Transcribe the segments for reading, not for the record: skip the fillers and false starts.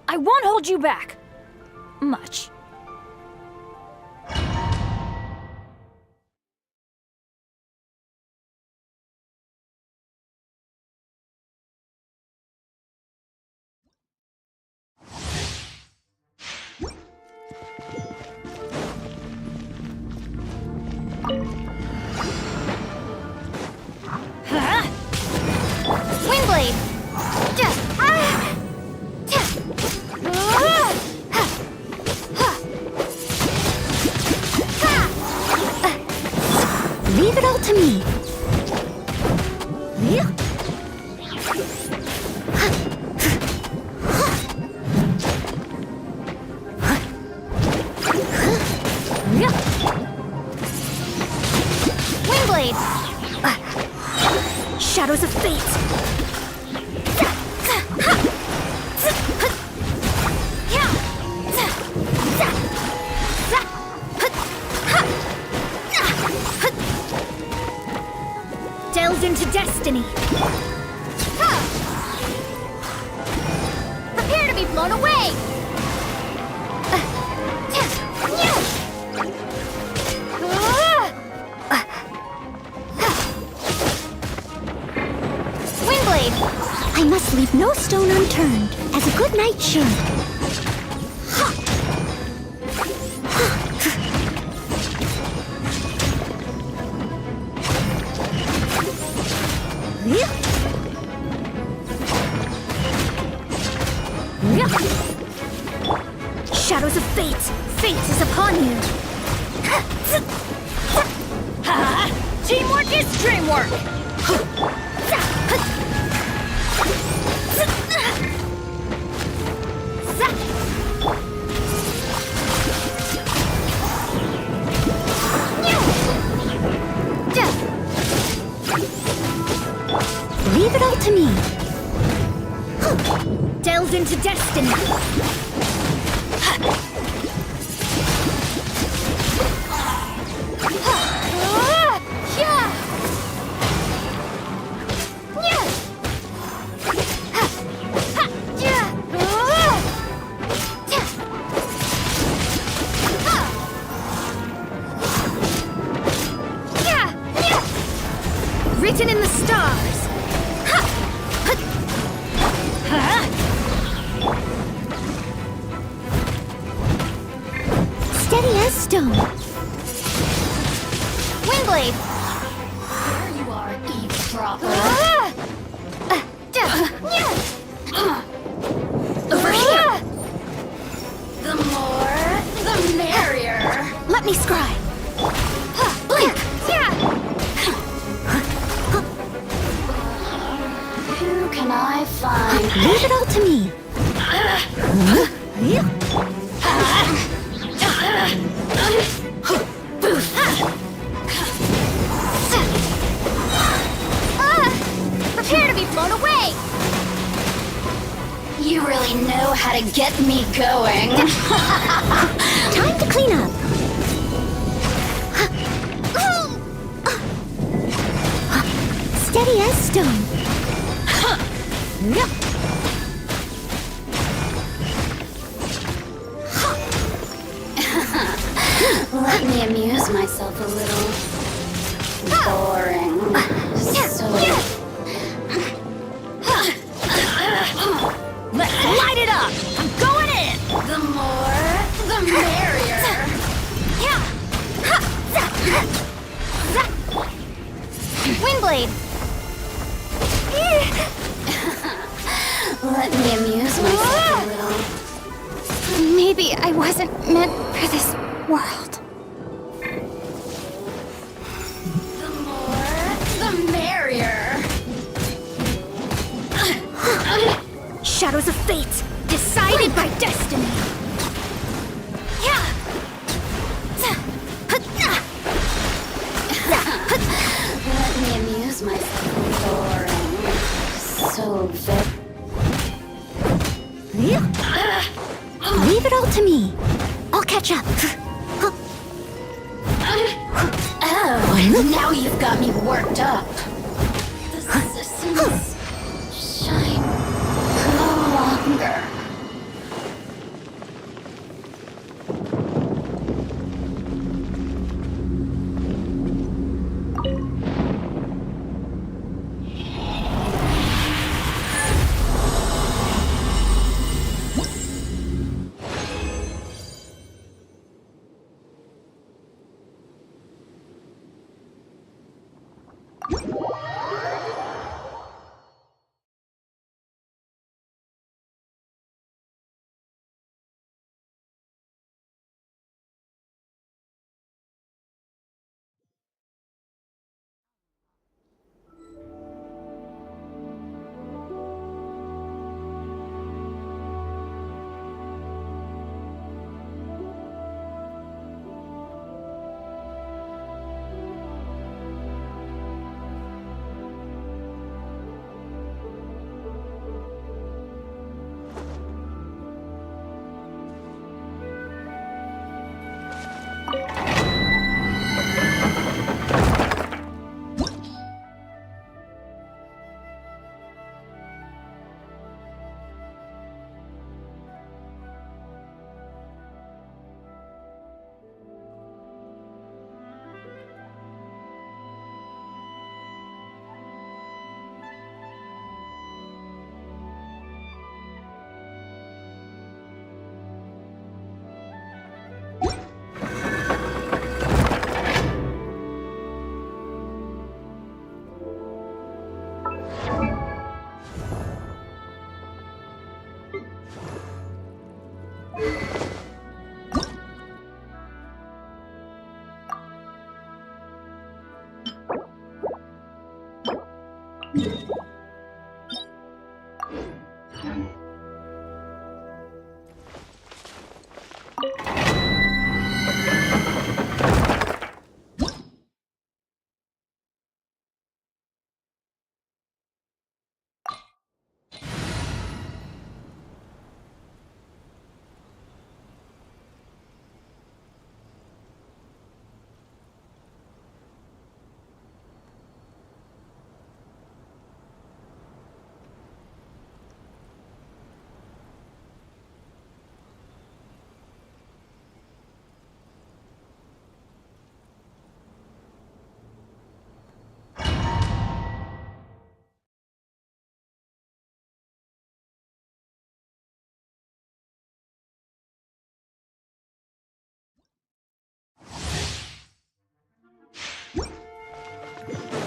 I won't hold you back. Much. Windblade! Leave it all to me. Windblade! Shadows of fate! Delves into destiny. Prepare to be blown away. Windblade. I must leave no stone unturned, as a good knight should. Shadows of fate! Fate is upon you! Teamwork is dreamwork! Leave it all to me. Delves into destiny. Written in the stars. Steady as stone. Windblade. There you are, eavesdropper. Over here. The more, the merrier. Let me scry. Blink. Who can I find? Leave it all to me. Prepare to be blown away. You really know how to get me going. Time to clean up. Steady as stone. myself a little boring. So Let's light it up! I'm going in! the more, the merrier. Windblade! Let me amuse myself a little. Maybe I wasn't meant for this world. The more, the merrier. Shadows of fate, decided by destiny. Let me amuse myself a boring. So very. Leave it all to me. I'll catch up. Oh, now you've got me worked up. The systems shine no longer.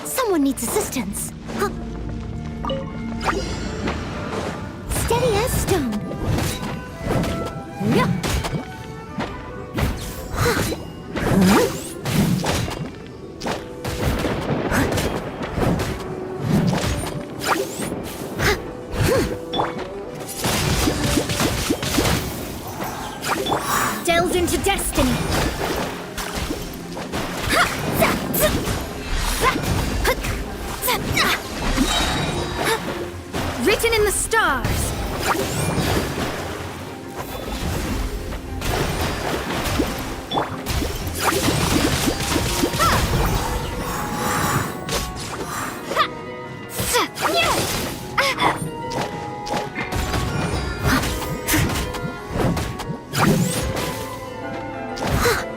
Someone needs assistance. Huh. Steady as stone. Yeah. Delve into destiny. Written in the stars. Huh?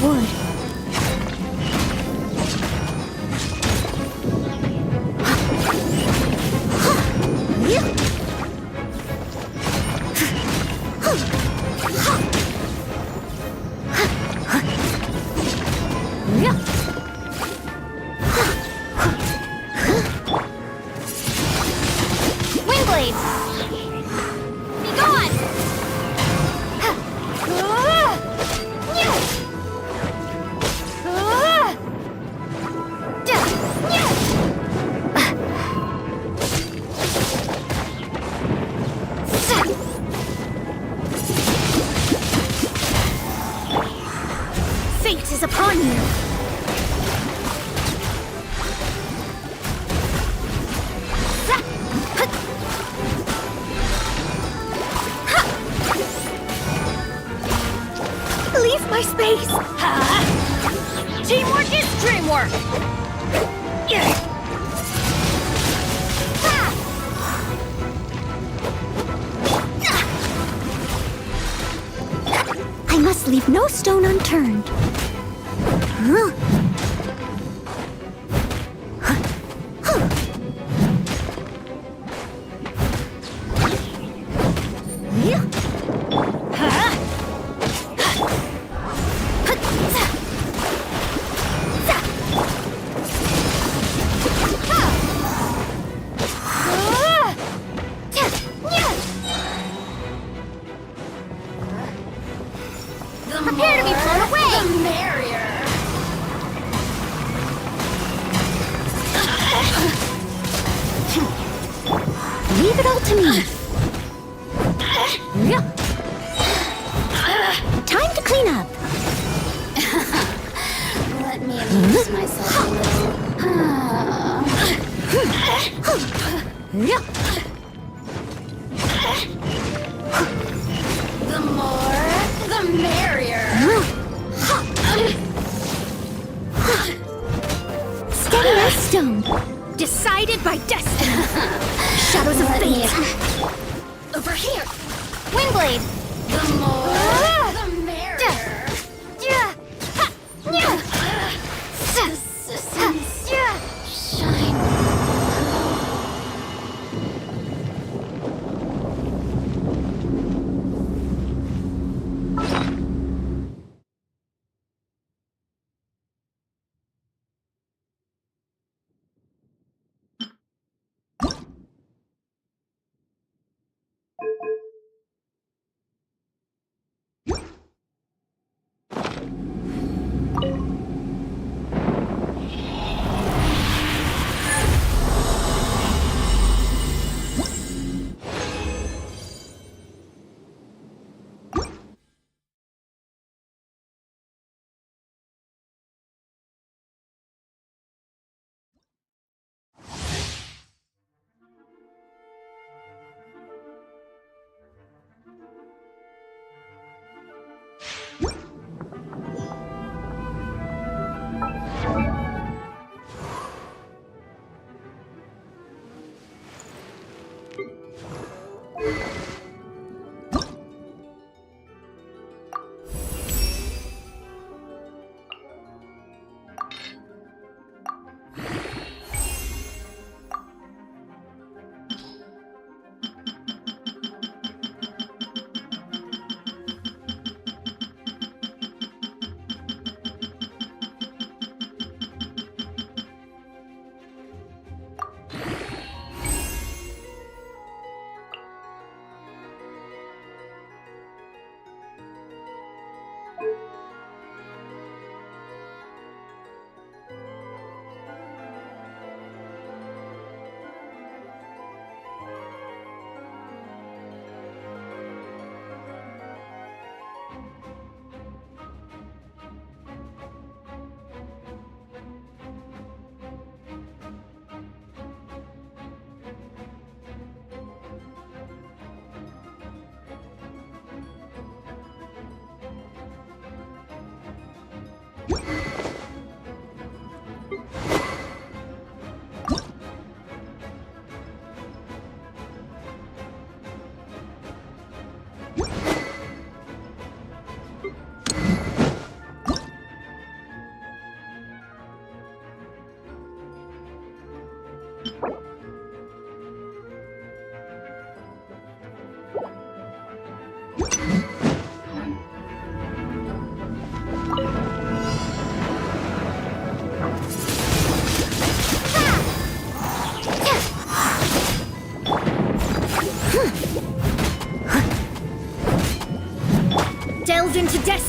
would. Windblade! Be gone! Fate is upon you. Leave my space! Teamwork is dreamwork! I must leave no stone unturned. Huh? Prepare to be blown away! The merrier. Leave it all to me. Time to clean up. Let me amuse myself a little. The more, the merrier. Steady as stone. Decided by destiny. Shadows of Let me fate. over here. Windblade! The more, the merrier. Resistance. Shine.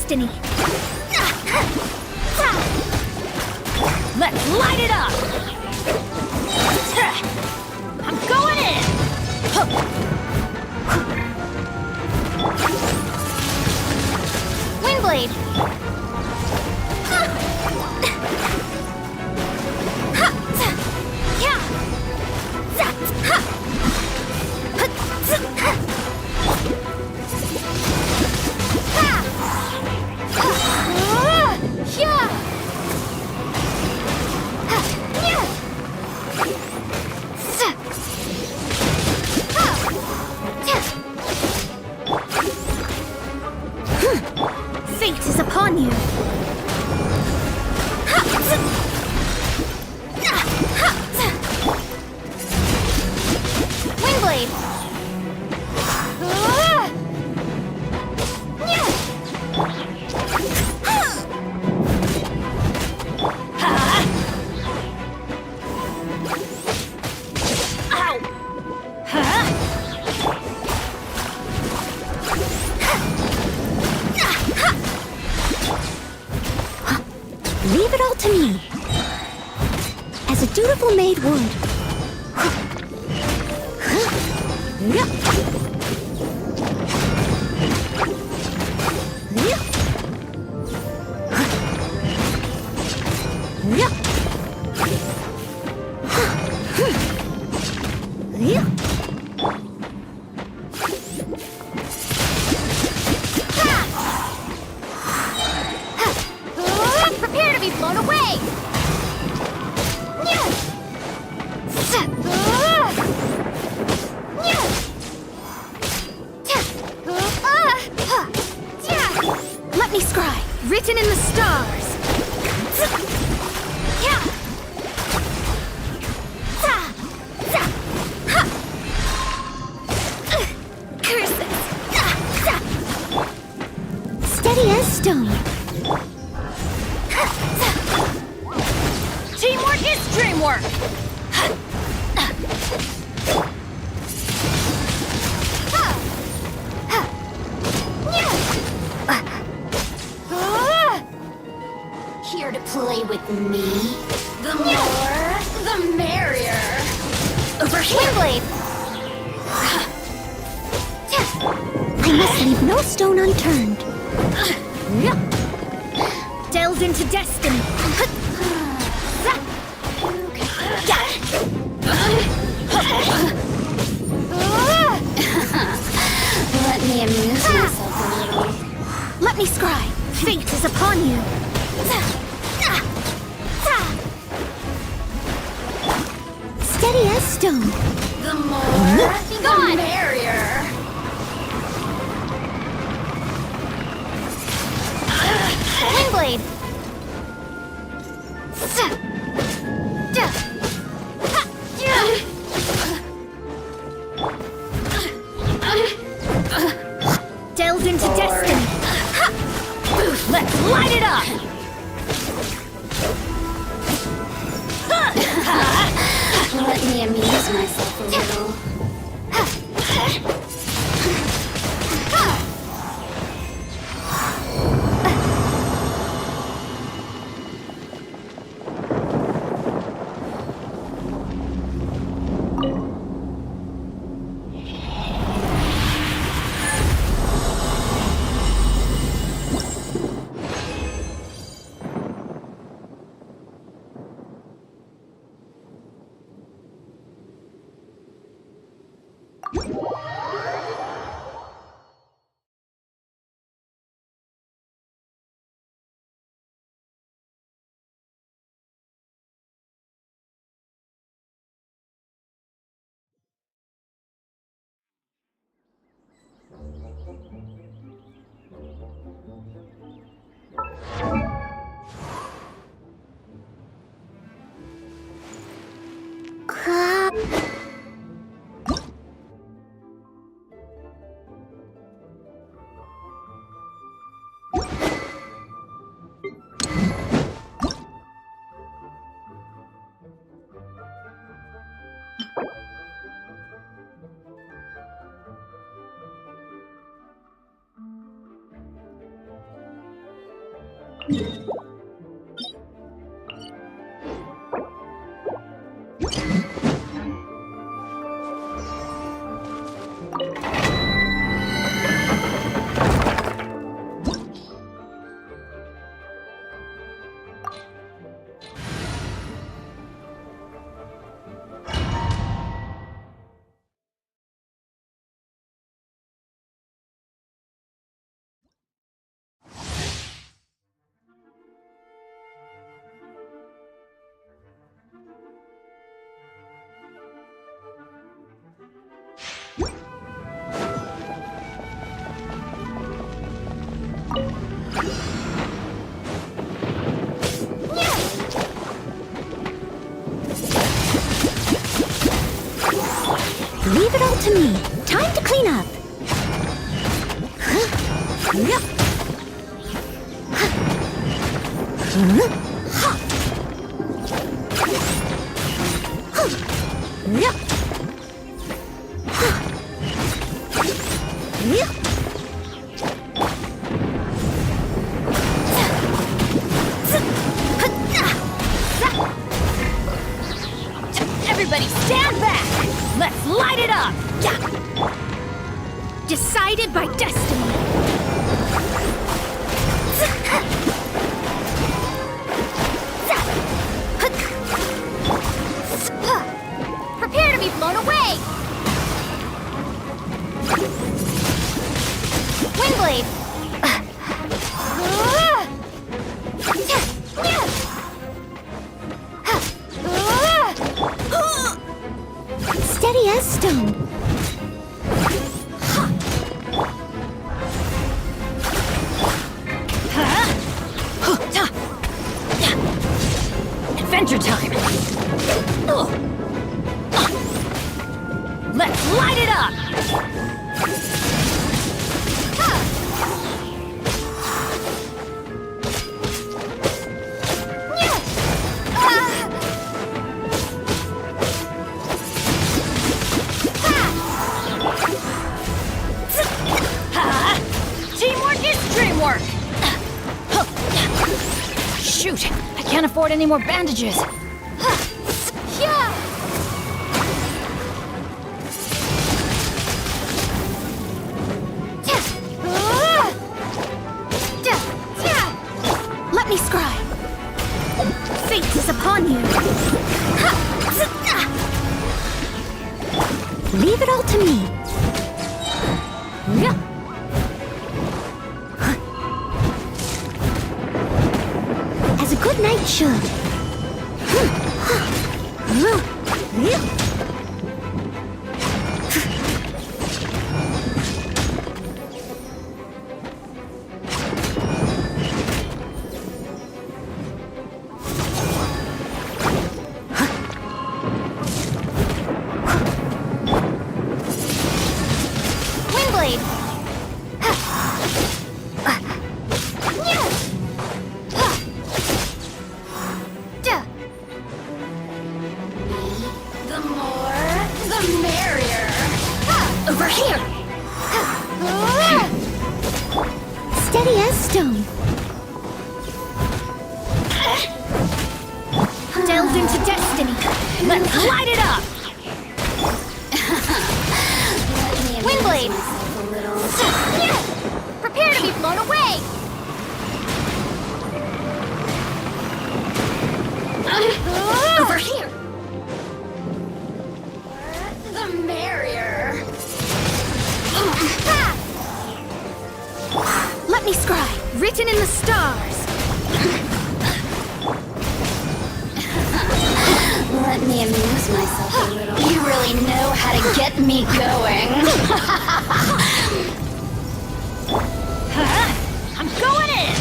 destiny. Let's light it up! I'm going in! Windblade! Fate is upon you. Windblade! Ow! Huh? Leave it all to me. As a dutiful maid would. Prepare to be blown away! Let me scry. Written in the stars. Curses. Steady as stone. Teamwork is dreamwork. Here to play with me? The more, the merrier. Over here. Windblade! I must leave no stone unturned. Delve into destiny. Let me amuse myself a little. Let me scry. Fate is upon you. Steady as stone. The more, Be the gone. merrier. Windblade! Delve into destiny. Let's light it up. Let me amuse myself a little. Leave it all to me. Time to clean up. Everybody stand back! Let's light it up! Decided by destiny. Prepare to be blown away! Windblade! Steady as stone. Adventure time! Let's light it up! Teamwork is dreamwork! Shoot! I can't afford any more bandages! Let me scry. Fate is upon you. Leave it all to me. As a good knight should. Windblade! The more, the merrier! Over here! Steady as stone. Delve into destiny. Let's light it up! Windblade! Prepare to be blown away! Over here! The merrier! Let me scry. Written in the stars. Let me amuse myself a little. You really know how to get me going. I'm going in!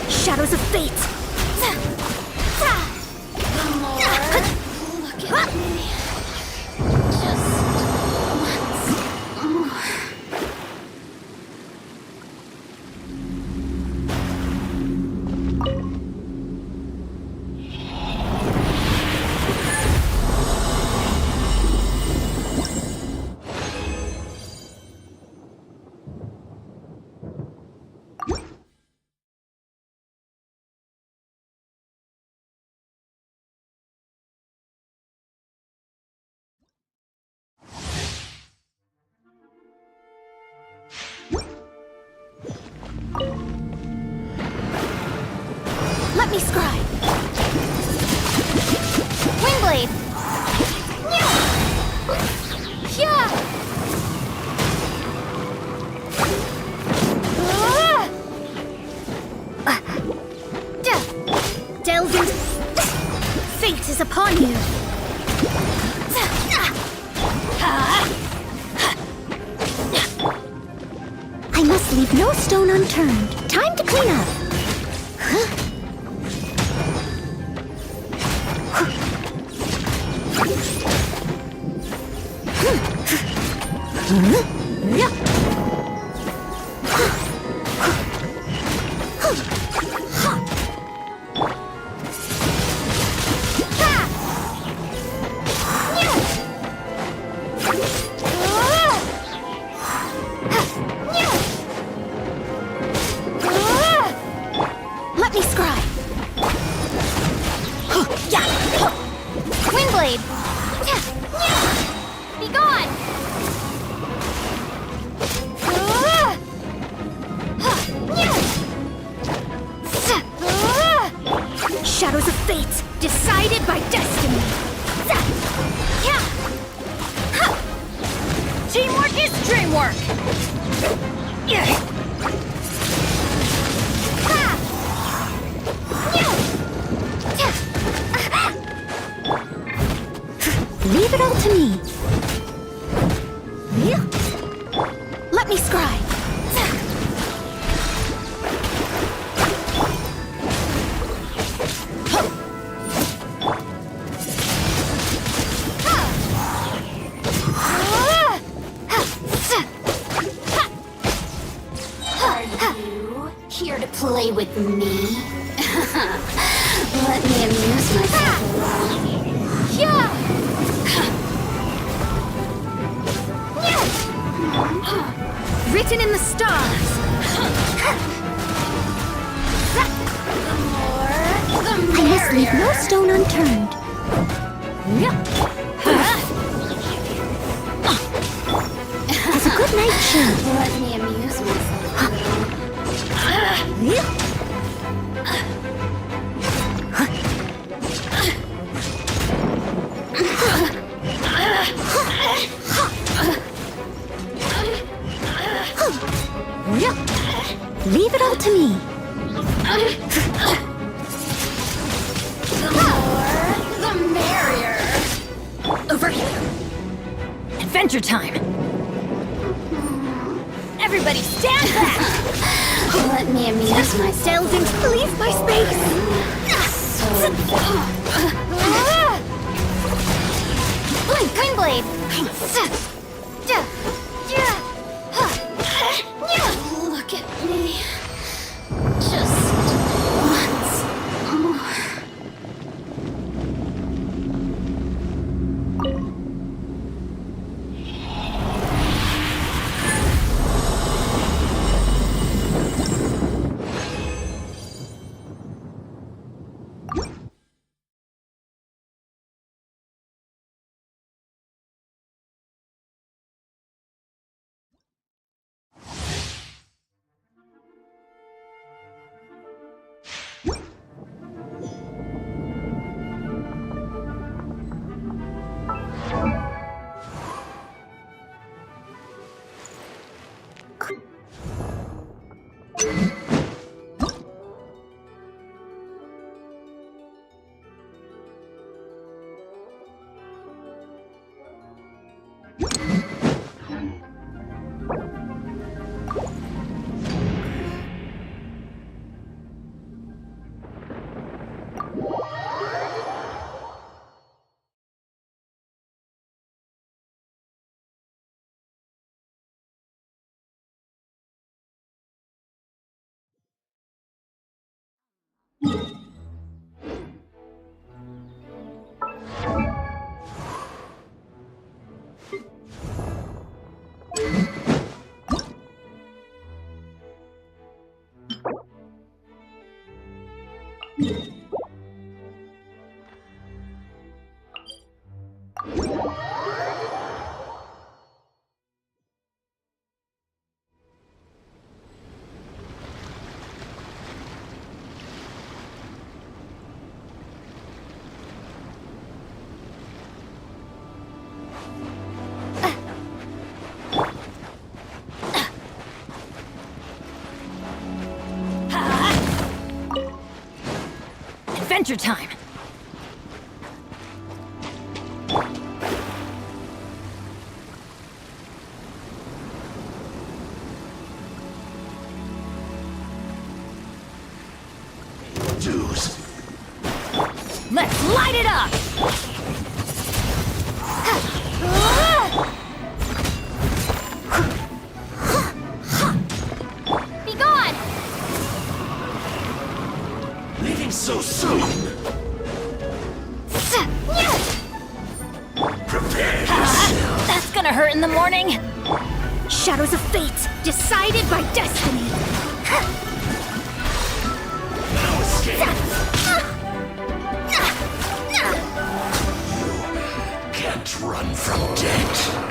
Shadows of fate. The more, look at me. Just once more. me scry. Windblade! Yeah! Delve into... Fate is upon you. I must leave no stone unturned. Time to clean up. Let me scry. Windblade! Be gone! Shadows of fate, decided by destiny. Teamwork is dreamwork! Leave it all to me. Let me scry. Are you here to play with me? Let me amuse myself a while. Written in the stars. The I must leave no merrier. stone unturned. As a good night should. Let me amuse myself. Leave it all to me. The more, the merrier. Over here. Adventure time. Everybody stand back. Let me amuse myself. Delving, leave my space. Windblade! Look at me. Just once more. adventure time. Dues. Let's light it up! Be gone! Leaving so soon. Prepare yourself. That's gonna hurt in the morning. Shadows of fate, decided by destiny. No escape. Can't run from death.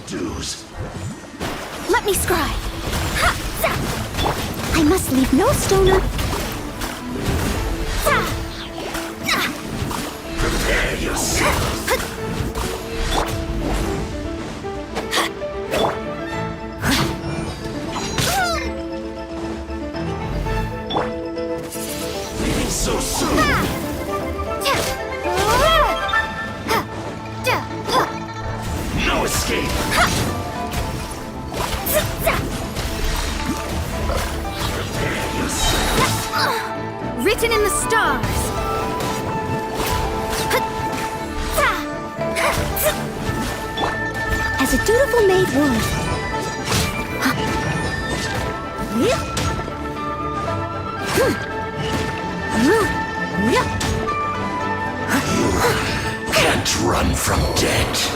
Dues. Let me scry. I must leave no stone un- Prepare yourself. Leaving so soon. No escape. Prepare yourself. Written in the stars. As a dutiful maid would. Can't run from death.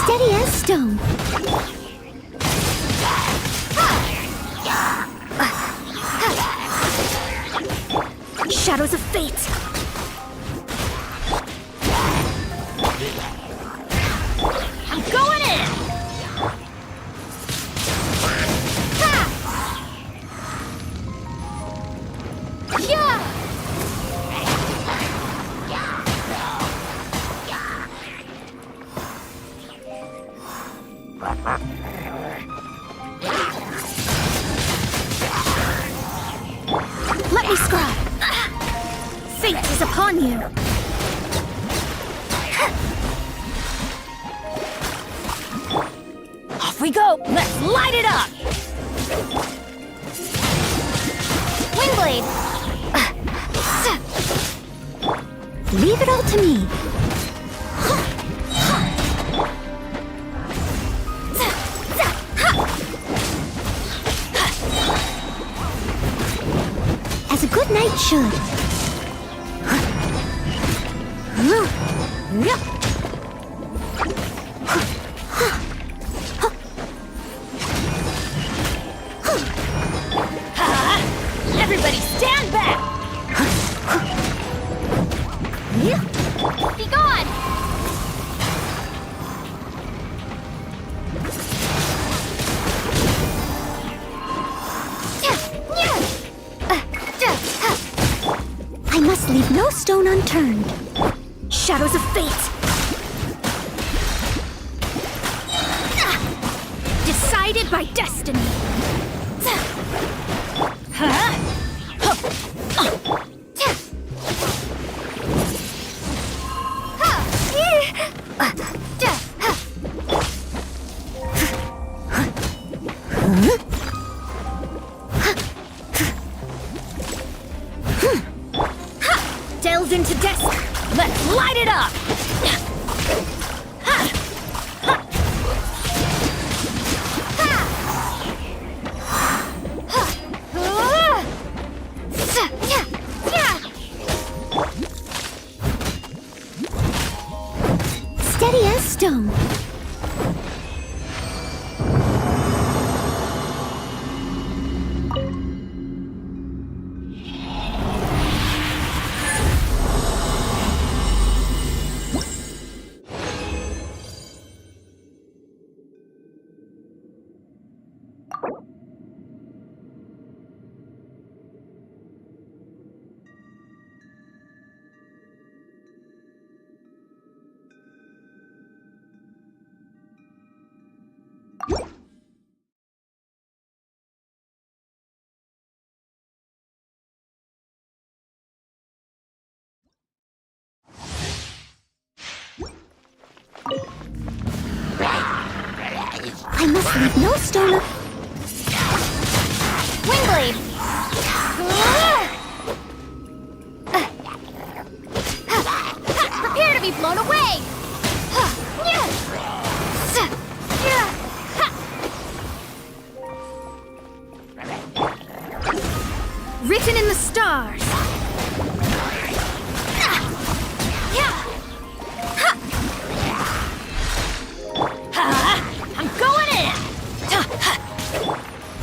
Steady as stone. Shadows of fate. I'm going in. Let me scry. Fate is upon you. Off we go. Let's light it up. Windblade! Leave it all to me. As a good knight should. Everybody stand back! Be gone! I must leave no stone unturned. Shadows of fate. Decided by destiny. Delved into destiny. Let's light it up. Steady as stone. I must leave no stone. Windblade! Prepare to be blown away! Written in the stars. I'm going in.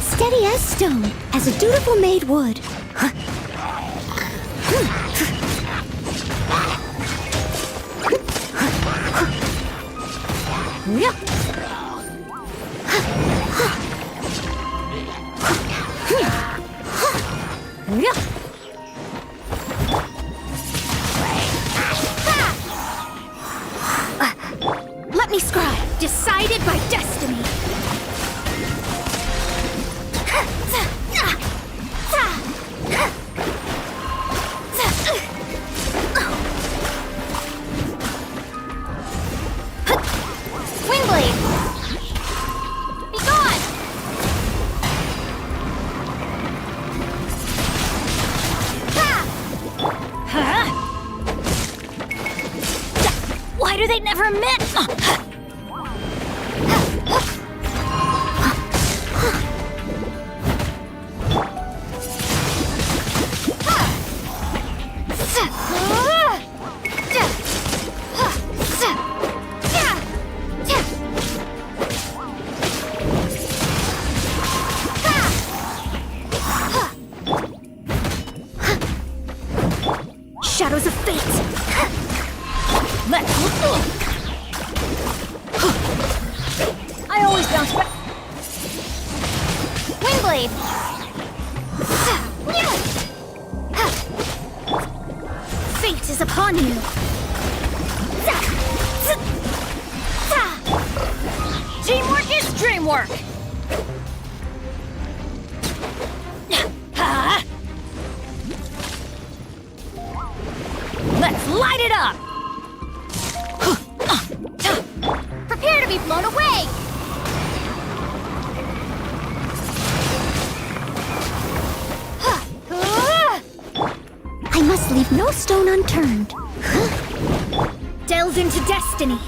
Steady as stone, as a dutiful maid would. Let me scry. Decided by destiny. Windblade! Be gone! Why do they never admit? Teamwork is dreamwork! Let's light it up! Prepare to be blown away! I must leave no stone unturned. Delve into destiny.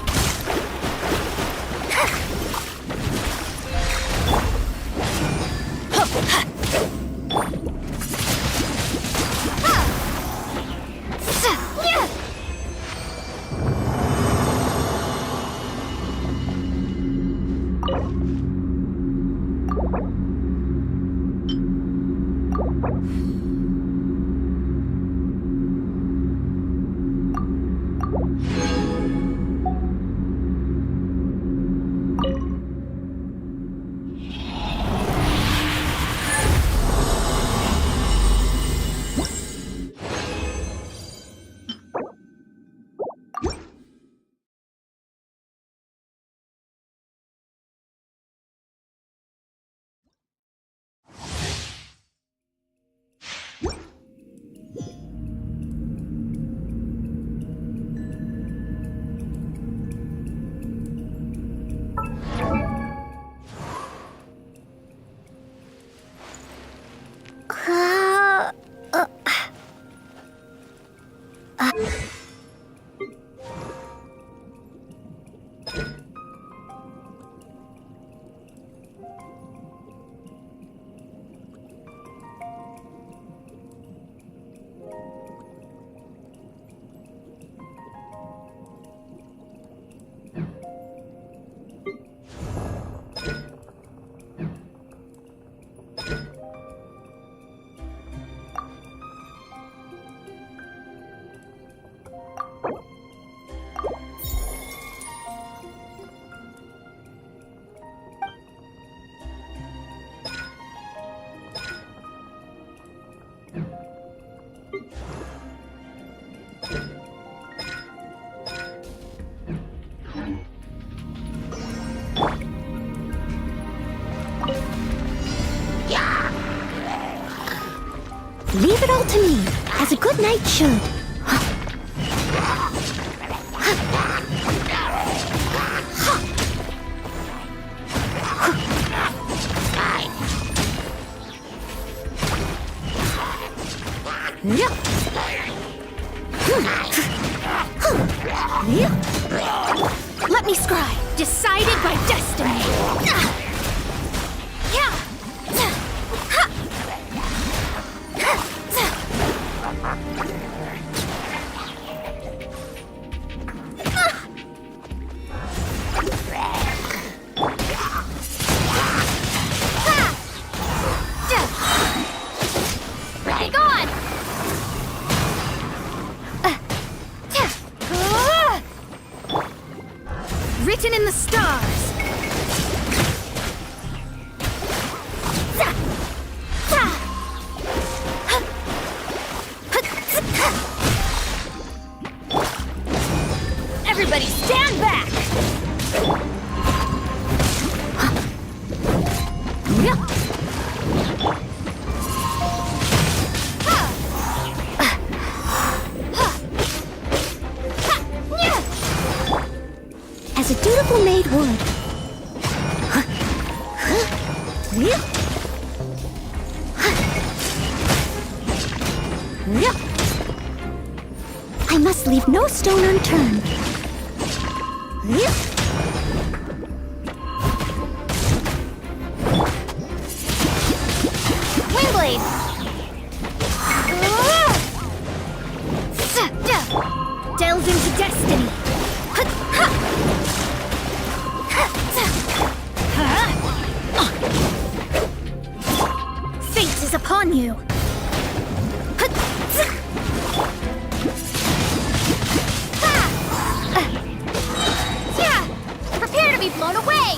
Leave it all to me, as a good knight should. Let me scry, decided by destiny. Written in the stars. Everybody stand back. As a dutiful maid would. I must leave no stone unturned. Windblade! Delve into destiny. Fate is upon you. Prepare to be blown away!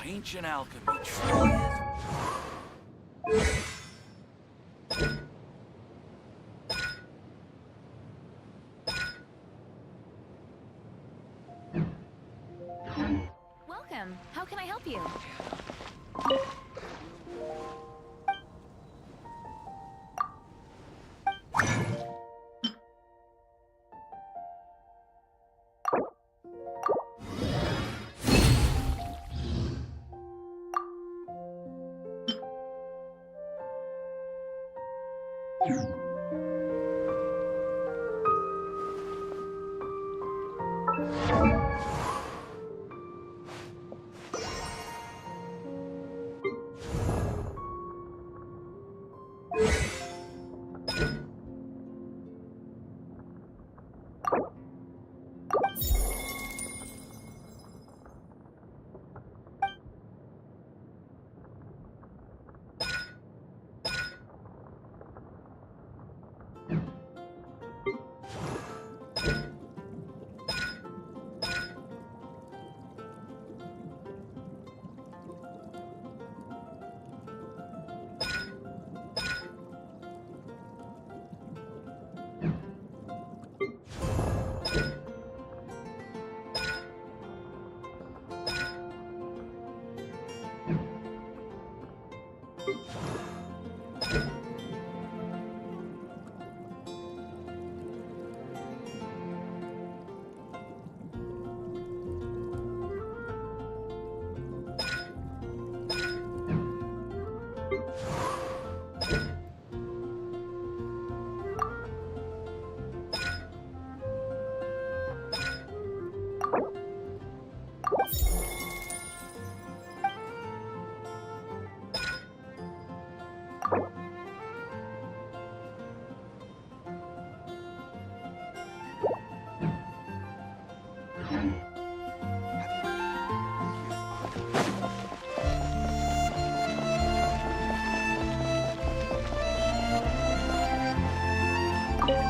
Ancient alchemy truly is. Welcome. How can I help you?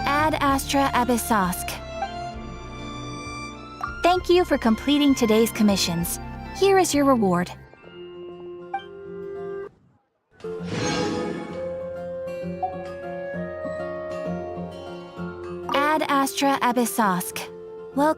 Ad Astra Abyssosk. Thank you for completing today's commissions. Here is your reward. Ad Astra Abyssosk. Well,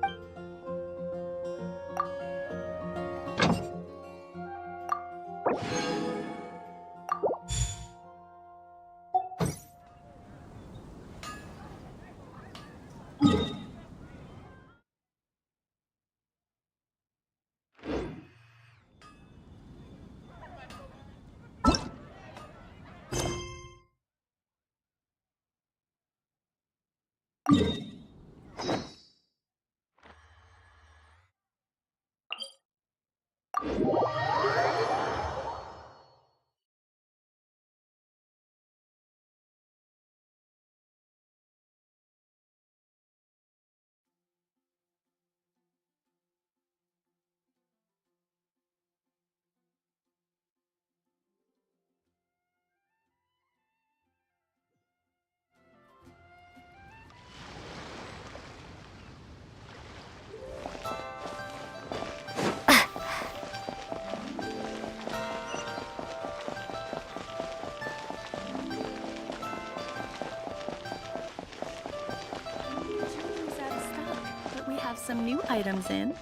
some new items in.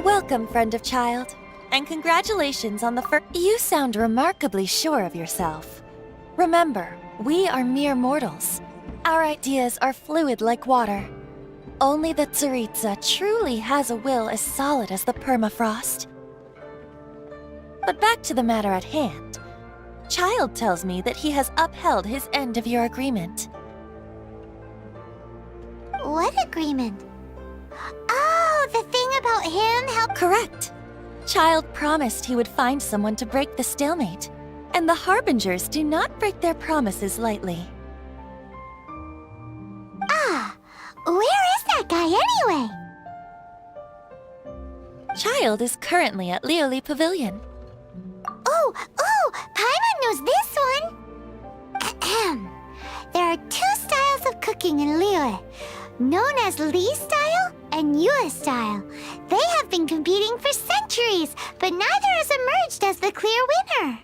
Welcome, friend of child. And congratulations on the first. You sound remarkably sure of yourself. Remember, we are mere mortals. Our ideas are fluid like water. Only the Tsaritsa truly has a will as solid as the permafrost. But back to the matter at hand. Child tells me that he has upheld his end of your agreement. What agreement? Oh, the thing about him helping. Correct. Child promised he would find someone to break the stalemate. And the Harbingers do not break their promises lightly. Ah, where is that guy anyway? Child is currently at Lioli Pavilion. Oh, Paimon knows this one. Ahem. There are two styles of cooking in Liyue, known as Li style and Yue style. They have been competing for centuries, but neither has emerged as the clear winner.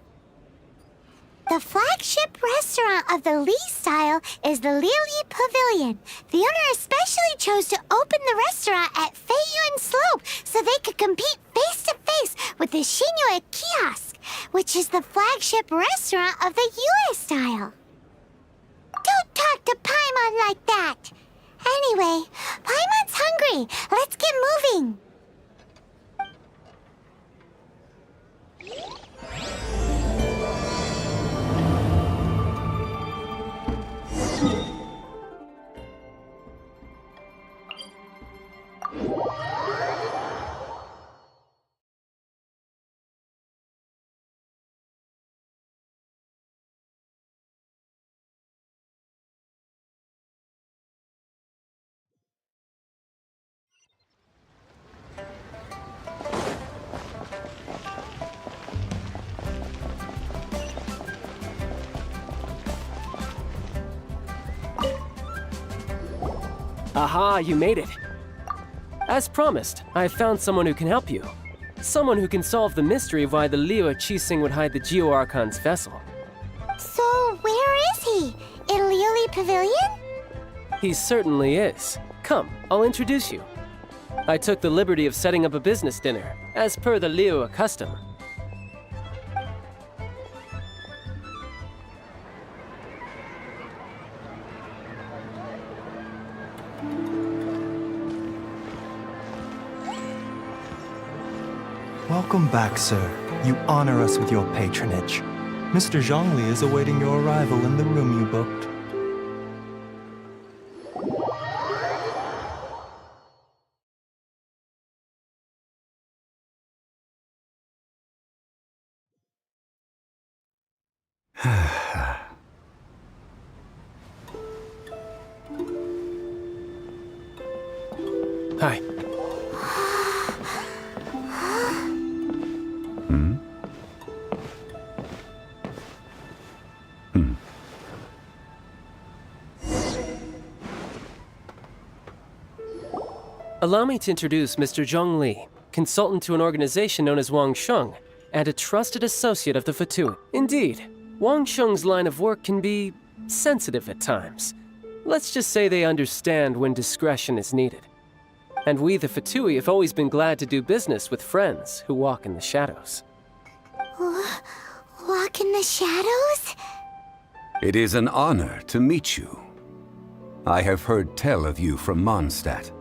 The flagship restaurant of the Li style is the Lioli Pavilion. The owner especially chose to open the restaurant at Feiyuan Slope so they could compete face-to-face with the Xinyue Kiosk, which is the flagship restaurant of the Yue style. Don't talk to Paimon like that! Anyway, Paimon's hungry. Let's get moving. Aha, you made it. As promised, I have found someone who can help you. Someone who can solve the mystery of why the Liyue Qixing would hide the Geo Archon's vessel. So, where is he? In Lioli Pavilion? He certainly is. Come, I'll introduce you. I took the liberty of setting up a business dinner, as per the Liyue custom. Welcome back, sir. You honor us with your patronage. Mr. Zhongli is awaiting your arrival in the room you booked. Hi. Allow me to introduce Mr. Zhong Li, consultant to an organization known as Wang Sheng, and a trusted associate of the Fatui. Indeed, Wang Sheng's line of work can be sensitive at times. Let's just say they understand when discretion is needed. And we, the Fatui, have always been glad to do business with friends who walk in the shadows. Walk in the shadows? It is an honor to meet you. I have heard tell of you from Mondstadt.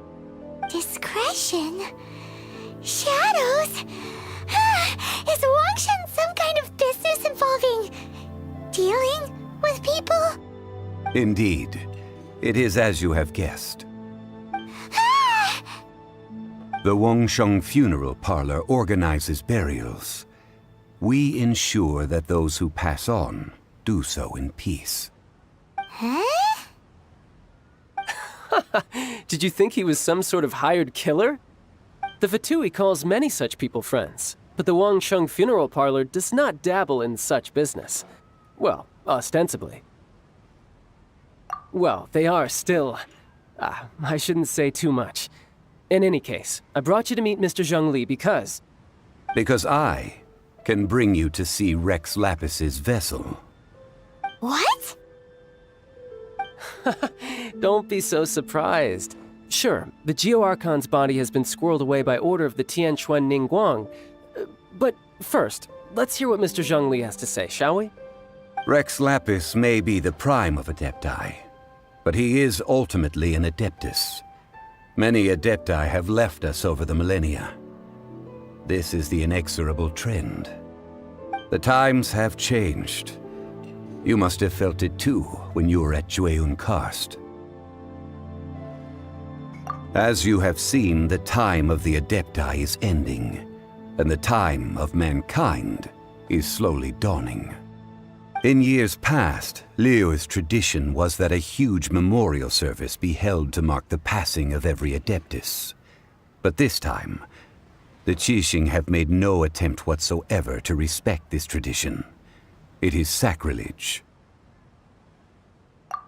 Discretion? Shadows? Is Wangshan some kind of business involving dealing with people? Indeed. It is as you have guessed. The Wangsheng Funeral Parlor organizes burials. we ensure that those who pass on do so in peace. Huh? Did you think he was some sort of hired killer? The Fatui calls many such people friends, but the Wangsheng funeral parlor does not dabble in such business. Well, ostensibly. Well, they are still... I shouldn't say too much. In any case, I brought you to meet Mr. Zhongli because... Because I can bring you to see Rex Lapis's vessel. What? Don't be so surprised. Sure, the Geo-Archon's body has been squirreled away by order of the Tianquan Ningguang. But first, let's hear what Mr. Zhongli has to say, shall we? Rex Lapis may be the prime of Adepti, but he is ultimately an Adeptus. Many Adepti have left us over the millennia. This is the inexorable trend. The times have changed. You must have felt it too when you were at Jueyun Karst. As you have seen, the time of the Adepti is ending, and the time of mankind is slowly dawning. In years past, Liyue's tradition was that a huge memorial service be held to mark the passing of every Adeptus. But this time, the Qixing have made no attempt whatsoever to respect this tradition. It is sacrilege.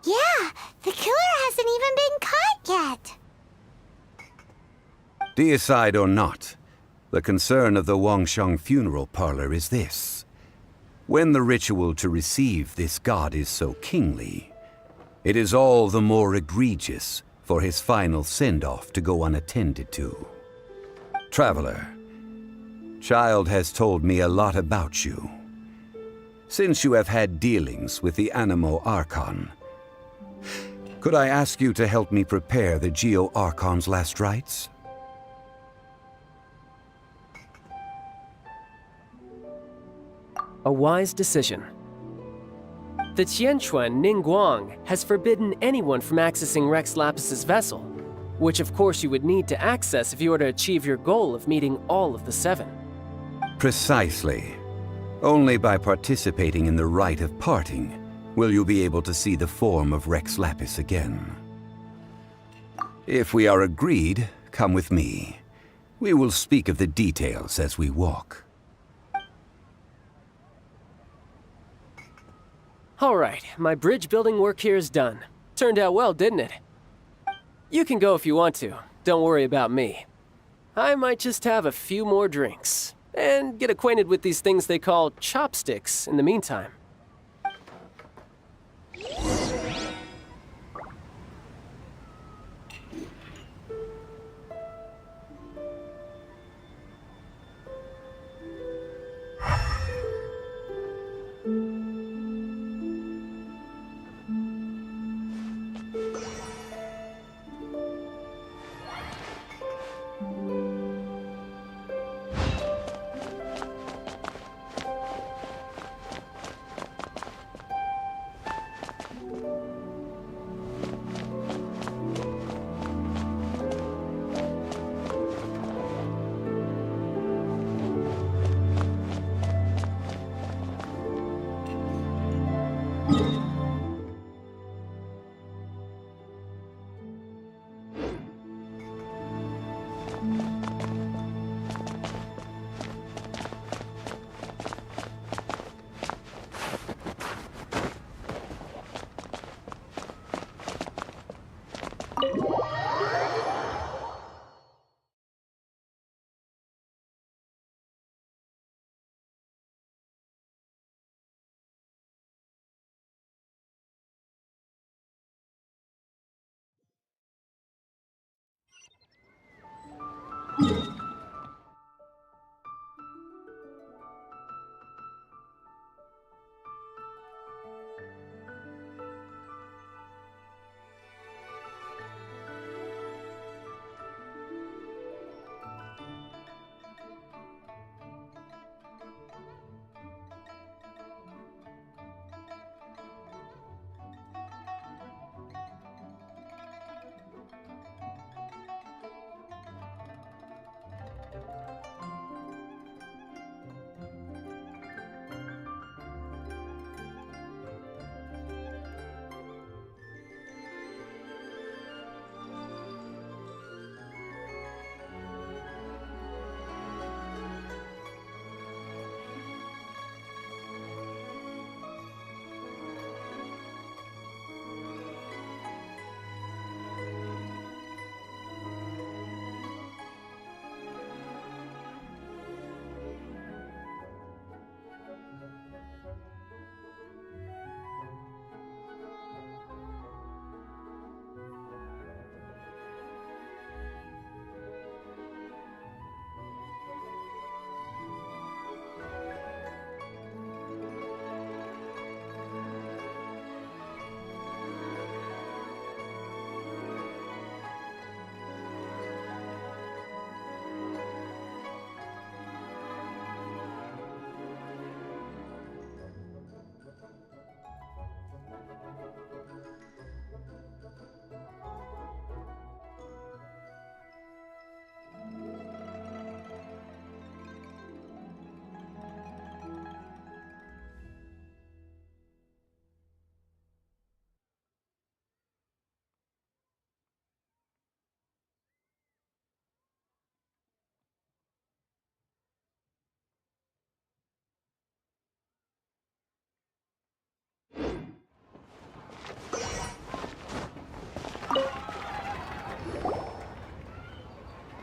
Yeah, the killer hasn't even been caught yet. Deicide or not, the concern of the Wangsheng funeral parlor is this. When the ritual to receive this god is so kingly, it is all the more egregious for his final send-off to go unattended to. Traveler, Child has told me a lot about you. Since you have had dealings with the Animo Archon, could I ask you to help me prepare the Geo-Archon's last rites? A wise decision. The Tianquan Ningguang has forbidden anyone from accessing Rex Lapis's vessel, which of course you would need to access if you were to achieve your goal of meeting all of the seven. Precisely. Only by participating in the rite of parting will you be able to see the form of Rex Lapis again. If we are agreed, come with me. We will speak of the details as we walk. All right, my bridge building work here is done. Turned out well, didn't it? You can go if you want to. Don't worry about me. I might just have a few more drinks and get acquainted with these things they call chopsticks in the meantime.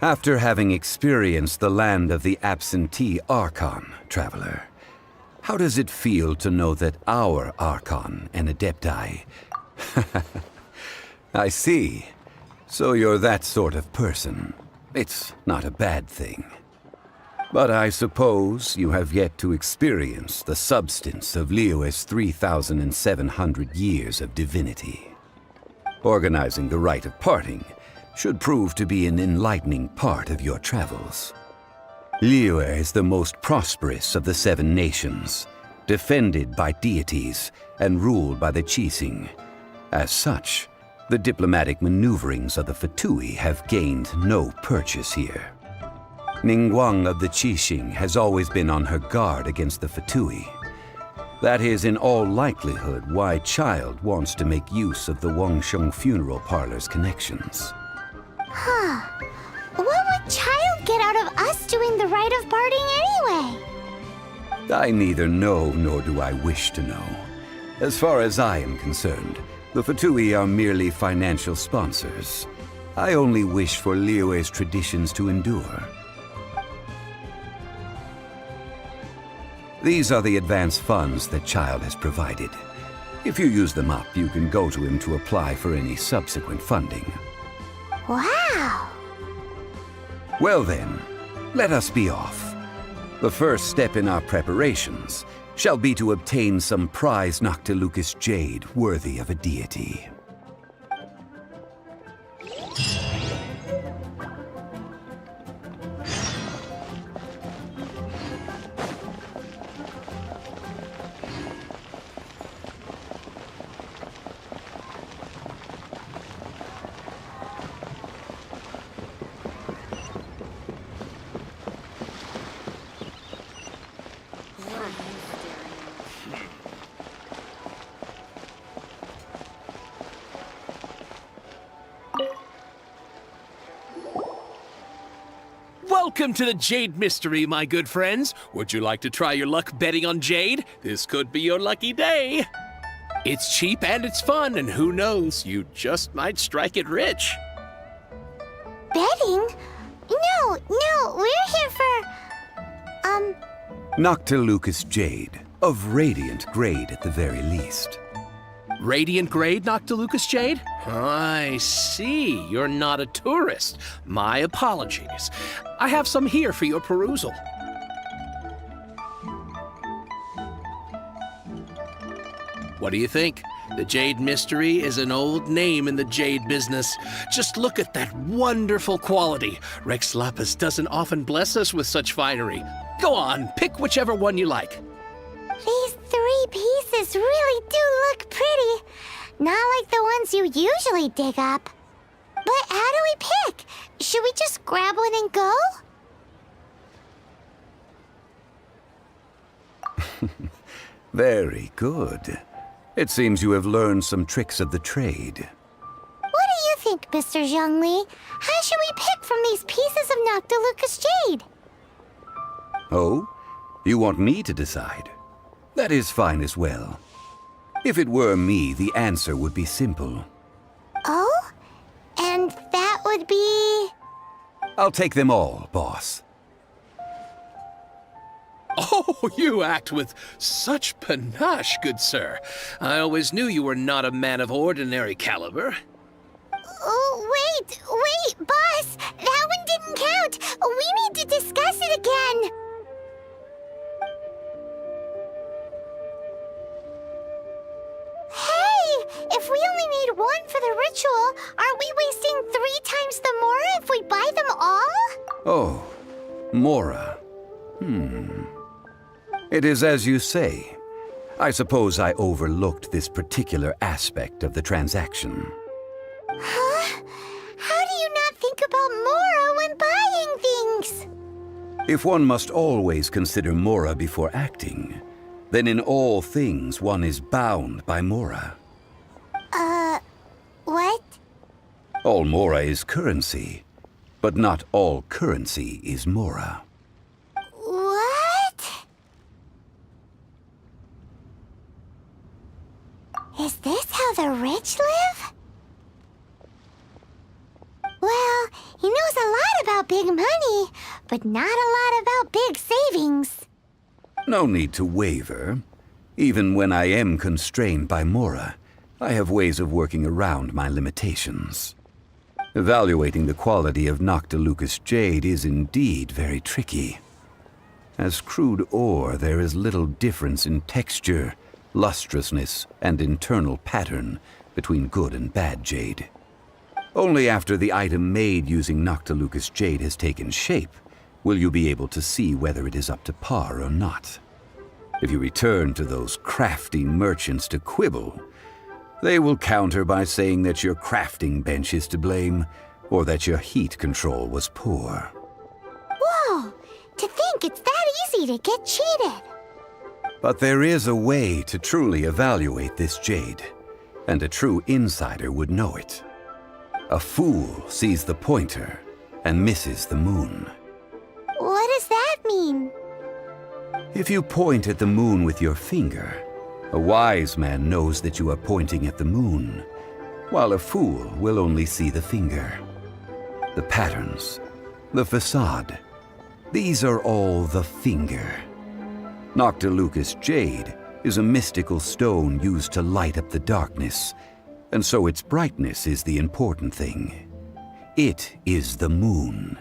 After having experienced the land of the absentee Archon, traveler, how does it feel to know that our Archon and Adepti... I see. So you're that sort of person. It's not a bad thing. But I suppose you have yet to experience the substance of Liyue's 3,700 years of divinity. Organizing the rite of parting should prove to be an enlightening part of your travels. Liyue is the most prosperous of the 7 nations, defended by deities and ruled by the Qixing. As such, the diplomatic maneuverings of the Fatui have gained no purchase here. Ningguang of the Qixing has always been on her guard against the Fatui. That is in all likelihood why Child wants to make use of the Wangsheng funeral parlor's connections. Huh. What would Child get out of us doing the rite of parting anyway? I neither know nor do I wish to know. As far as I am concerned, the Fatui are merely financial sponsors. I only wish for Liyue's traditions to endure. These are the advance funds that Child has provided. If you use them up, you can go to him to apply for any subsequent funding. Wow! Well then, let us be off. The first step in our preparations shall be to obtain some prize Noctilucous jade worthy of a deity. Welcome to the Jade Mystery, my good friends. Would you like to try your luck betting on Jade? This could be your lucky day. It's cheap and it's fun, and who knows, you just might strike it rich. Betting? No, we're here for... Noctilucous jade, of radiant grade at the very least. Radiant grade, Noctilucous jade? I see. You're not a tourist. My apologies. I have some here for your perusal. What do you think? The Jade Mystery is an old name in the jade business. Just look at that wonderful quality. Rex Lapis doesn't often bless us with such finery. Go on, pick whichever one you like. These 3 pieces really do look pretty. Not like the ones you usually dig up. But how do we pick? Should we just grab one and go? Very good. It seems you have learned some tricks of the trade. What do you think, Mr. Zhongli? How should we pick from these pieces of Noctilucous jade? Oh? You want me to decide? That is fine as well. If it were me, the answer would be simple. Oh? And that would be... I'll take them all, boss. Oh, you act with such panache, good sir. I always knew you were not a man of ordinary caliber. Oh, wait, boss! That one didn't count! We need to discuss it again! Hey! If we only need one for the ritual, aren't we wasting 3 times the Mora if we buy them all? Oh, Mora. It is as you say. I suppose I overlooked this particular aspect of the transaction. Huh? How do you not think about Mora when buying things? If one must always consider Mora before acting, then in all things one is bound by Mora. What? All Mora is currency, but not all currency is Mora. What? Is this how the rich live? Well, he knows a lot about big money, but not a lot about big savings. No need to waver. Even when I am constrained by Mora, I have ways of working around my limitations. Evaluating the quality of Noctilucous jade is indeed very tricky. As crude ore, there is little difference in texture, lustrousness, and internal pattern between good and bad jade. Only after the item made using Noctilucous jade has taken shape will you be able to see whether it is up to par or not. If you return to those crafty merchants to quibble, they will counter by saying that your crafting bench is to blame, or that your heat control was poor. Whoa! To think it's that easy to get cheated! But there is a way to truly evaluate this jade, and a true insider would know it. A fool sees the pointer and misses the moon. What does that mean? If you point at the moon with your finger, a wise man knows that you are pointing at the moon, while a fool will only see the finger. The patterns, the facade, these are all the finger. Noctilucous jade is a mystical stone used to light up the darkness, and so its brightness is the important thing. It is the moon.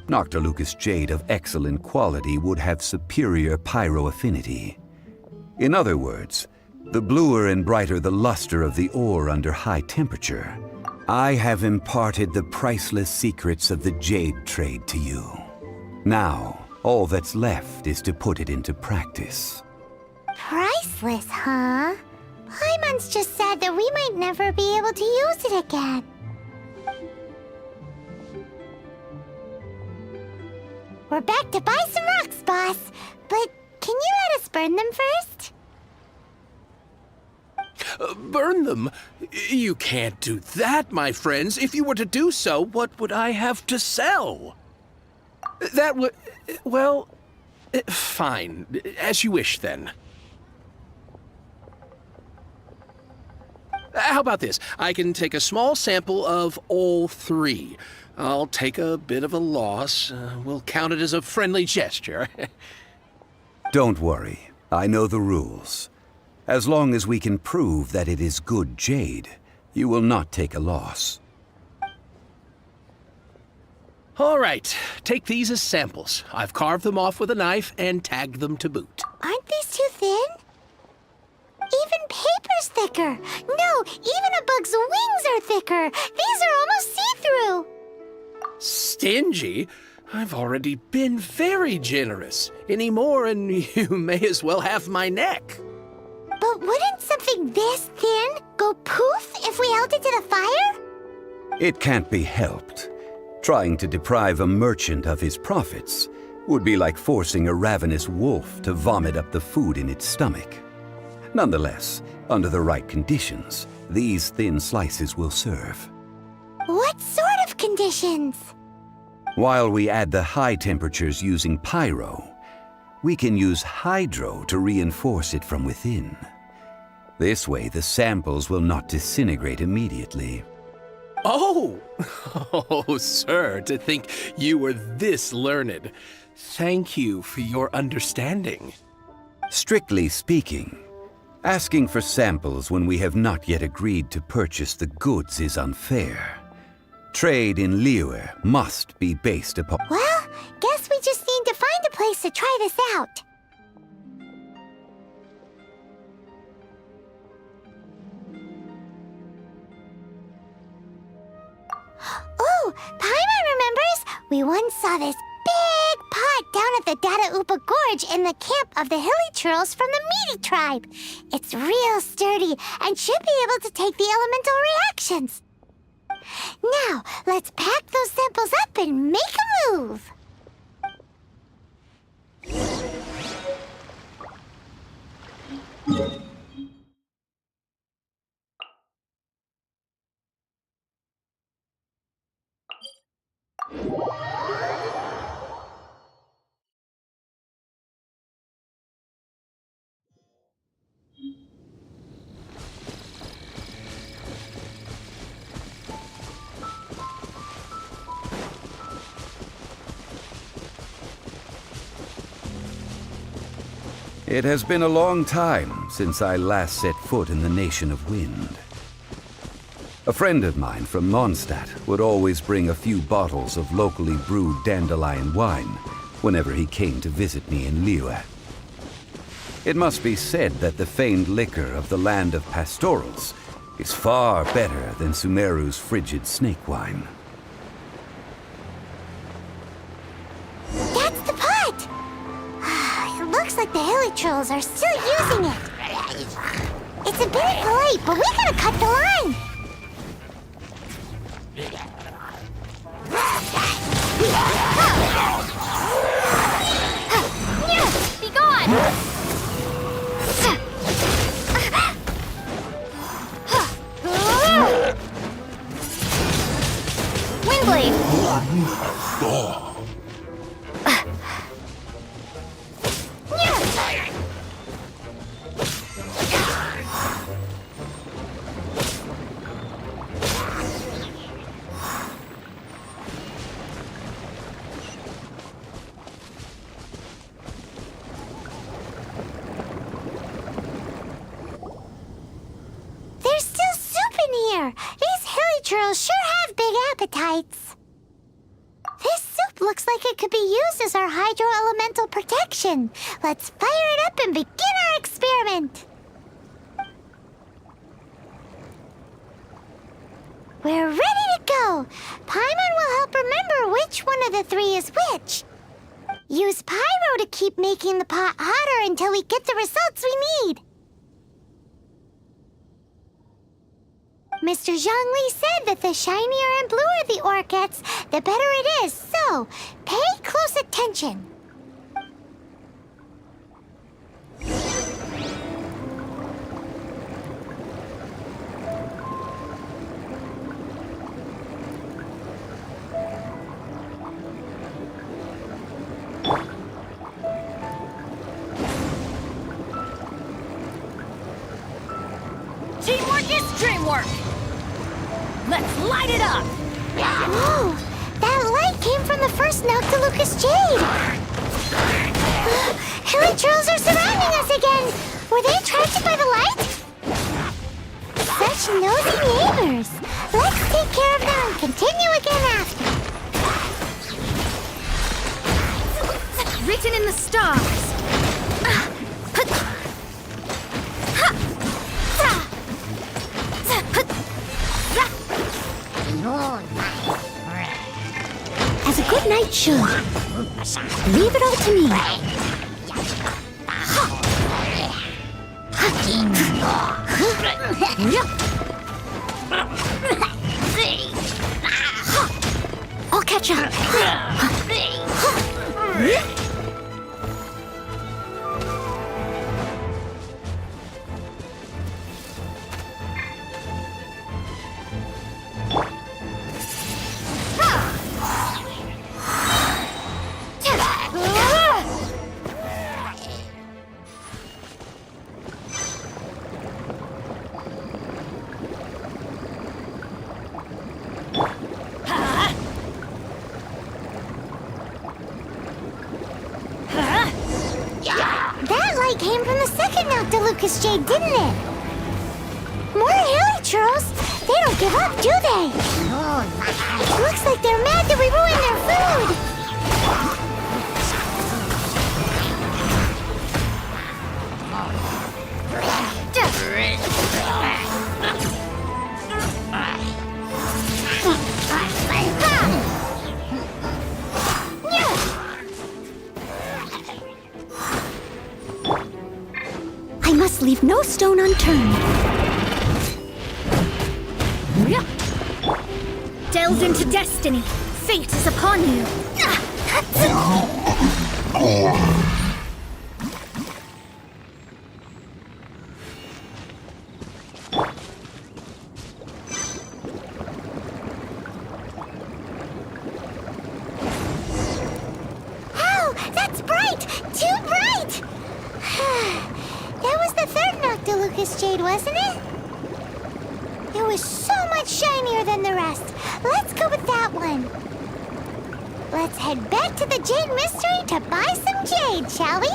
Noctilucous jade of excellent quality would have superior pyro affinity. In other words, the bluer and brighter the luster of the ore under high temperature, I have imparted the priceless secrets of the jade trade to you. Now, all that's left is to put it into practice. Priceless, huh? Paimon's just said that we might never be able to use it again. We're back to buy some rocks, boss. But can you let us burn them first? Burn them? You can't do that, my friends. If you were to do so, what would I have to sell? That would... well... fine. As you wish, then. How about this? I can take a small sample of all three. I'll take a bit of a loss. We'll count it as a friendly gesture. Don't worry. I know the rules. As long as we can prove that it is good jade, you will not take a loss. All right. Take these as samples. I've carved them off with a knife and tagged them to boot. Aren't these too thin? Even paper's thicker. No, even a bug's wings are thicker. These are almost see-through. Stingy? I've already been very generous. Any more and you may as well have my neck. But wouldn't something this thin go poof if we held it to the fire? It can't be helped. Trying to deprive a merchant of his profits would be like forcing a ravenous wolf to vomit up the food in its stomach. Nonetheless, under the right conditions, these thin slices will serve. What sort of conditions? While we add the high temperatures using pyro, we can use hydro to reinforce it from within. This way, the samples will not disintegrate immediately. Oh! Oh, sir, to think you were this learned. Thank you for your understanding. Strictly speaking, asking for samples when we have not yet agreed to purchase the goods is unfair. Trade in Liyue must be based upon... Well, guess we just need to find a place to try this out. Oh, Paimon remembers! We once saw this big pot down at the Data Upa Gorge in the camp of the Hilly Churls from the Meaty tribe. It's real sturdy and should be able to take the elemental reactions. Now, let's pack those samples up and make a move. It has been a long time since I last set foot in the Nation of Wind. A friend of mine from Mondstadt would always bring a few bottles of locally brewed dandelion wine whenever he came to visit me in Liyue. It must be said that the famed liquor of the land of pastorals is far better than Sumeru's frigid snake wine. That's the pot! It looks like the hilly trolls are still using it. It's a bit polite, but we gotta cut the line. Be gone! Windblade! There's still soup in here. These hilly trolls sure have big appetites. This soup looks like it could be used as our hydro-elemental protection. Let's fire it up and begin our experiment. We're ready to go. Paimon will help remember which one of the three is which. Use pyro to keep making the pot hotter until we get the results we need. Mr. Zhongli said that the shinier and bluer the ore gets, the better it is, so pay close attention. Teamwork is dreamwork! Let's light it up! Whoa! That light came from the first Noctilucous Jade! Hilly trolls are surrounding us again! Were they attracted by the light? Such nosy neighbors! Let's take care of them and continue again after. Written in the stars! As a good knight should. Leave it all to me. I'll catch up. That light came from the second Noctilucous Jade, didn't it? More hilly trolls? They don't give up, do they? Looks like they're mad that we ruined their food. I must leave no stone unturned. Delve into destiny. Fate is upon you. Oh, that's bright! Too bright! That was the third Noctilucous Jade, wasn't it? It was so much shinier than the rest. Let's go with that one. Let's head back to the Jade Mystery to buy some jade, shall we?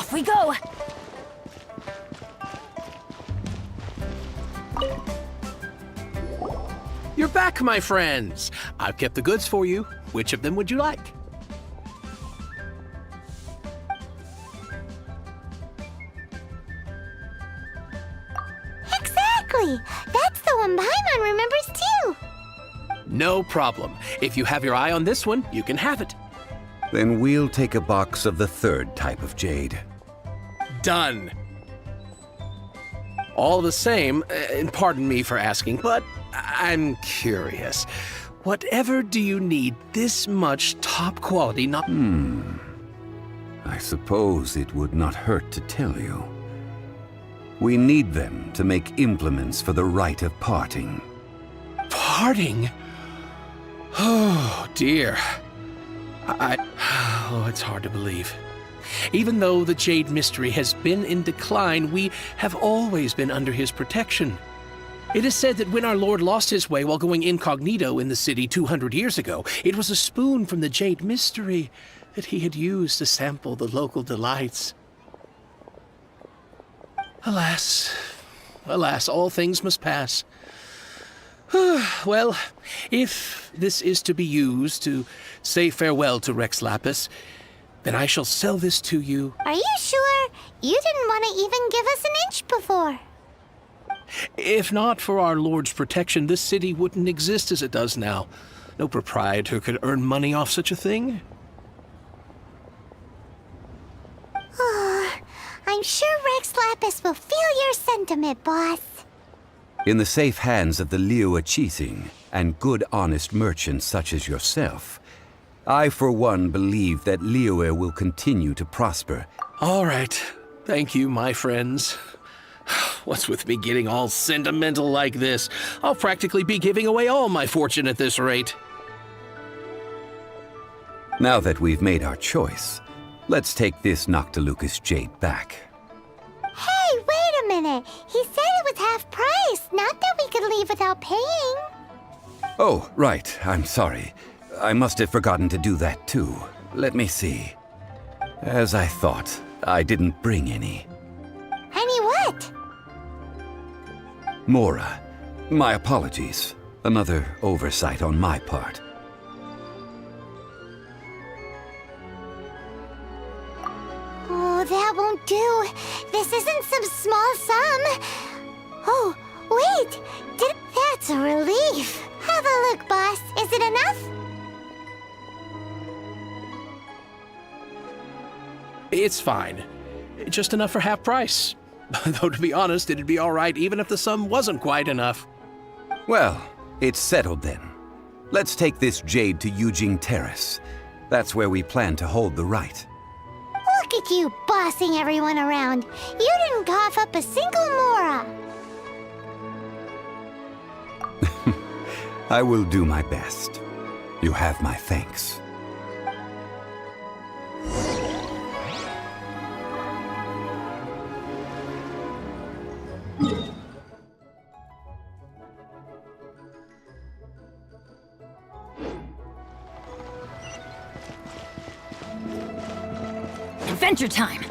Off we go! You're back, my friends. I've kept the goods for you. Which of them would you like? Exactly! That's the one Paimon remembers too! No problem. If you have your eye on this one, you can have it. Then we'll take a box of the third type of jade. Done. All the same, and pardon me for asking, but I'm curious. Whatever do you need this much top quality not— I suppose it would not hurt to tell you. We need them to make implements for the rite of parting. Parting? Oh, dear. Oh, it's hard to believe. Even though the Jade Mystery has been in decline, we have always been under his protection. It is said that when our Lord lost his way while going incognito in the city 200 years ago, it was a spoon from the Jade Mystery that he had used to sample the local delights. Alas, alas, all things must pass. Well, if this is to be used to say farewell to Rex Lapis, then I shall sell this to you. Are you sure? You didn't want to even give us an inch before. If not for our Lord's protection, this city wouldn't exist as it does now. No proprietor could earn money off such a thing. I'm sure Rex Lapis will feel your sentiment, boss. In the safe hands of the Liyue Qixing and good honest merchants such as yourself, I for one believe that Liyue will continue to prosper. All right. Thank you, my friends. What's with me getting all sentimental like this? I'll practically be giving away all my fortune at this rate. Now that we've made our choice, let's take this Noctilucous jade back. Hey, wait a minute. He said it was half price, not that we could leave without paying. Oh, right. I'm sorry. I must have forgotten to do that too. Let me see. As I thought, I didn't bring any. Any what? Mora, my apologies. Another oversight on my part. Oh, that won't do. This isn't some small sum. Oh, wait. That's a relief. Have a look, boss. Is it enough? It's fine. Just enough for half price. Though to be honest, it'd be all right even if the sum wasn't quite enough. Well, it's settled then. Let's take this jade to Yujing Terrace. That's where we plan to hold the rite. Look at you bossing everyone around. You didn't cough up a single Mora. I will do my best. You have my thanks. Adventure time!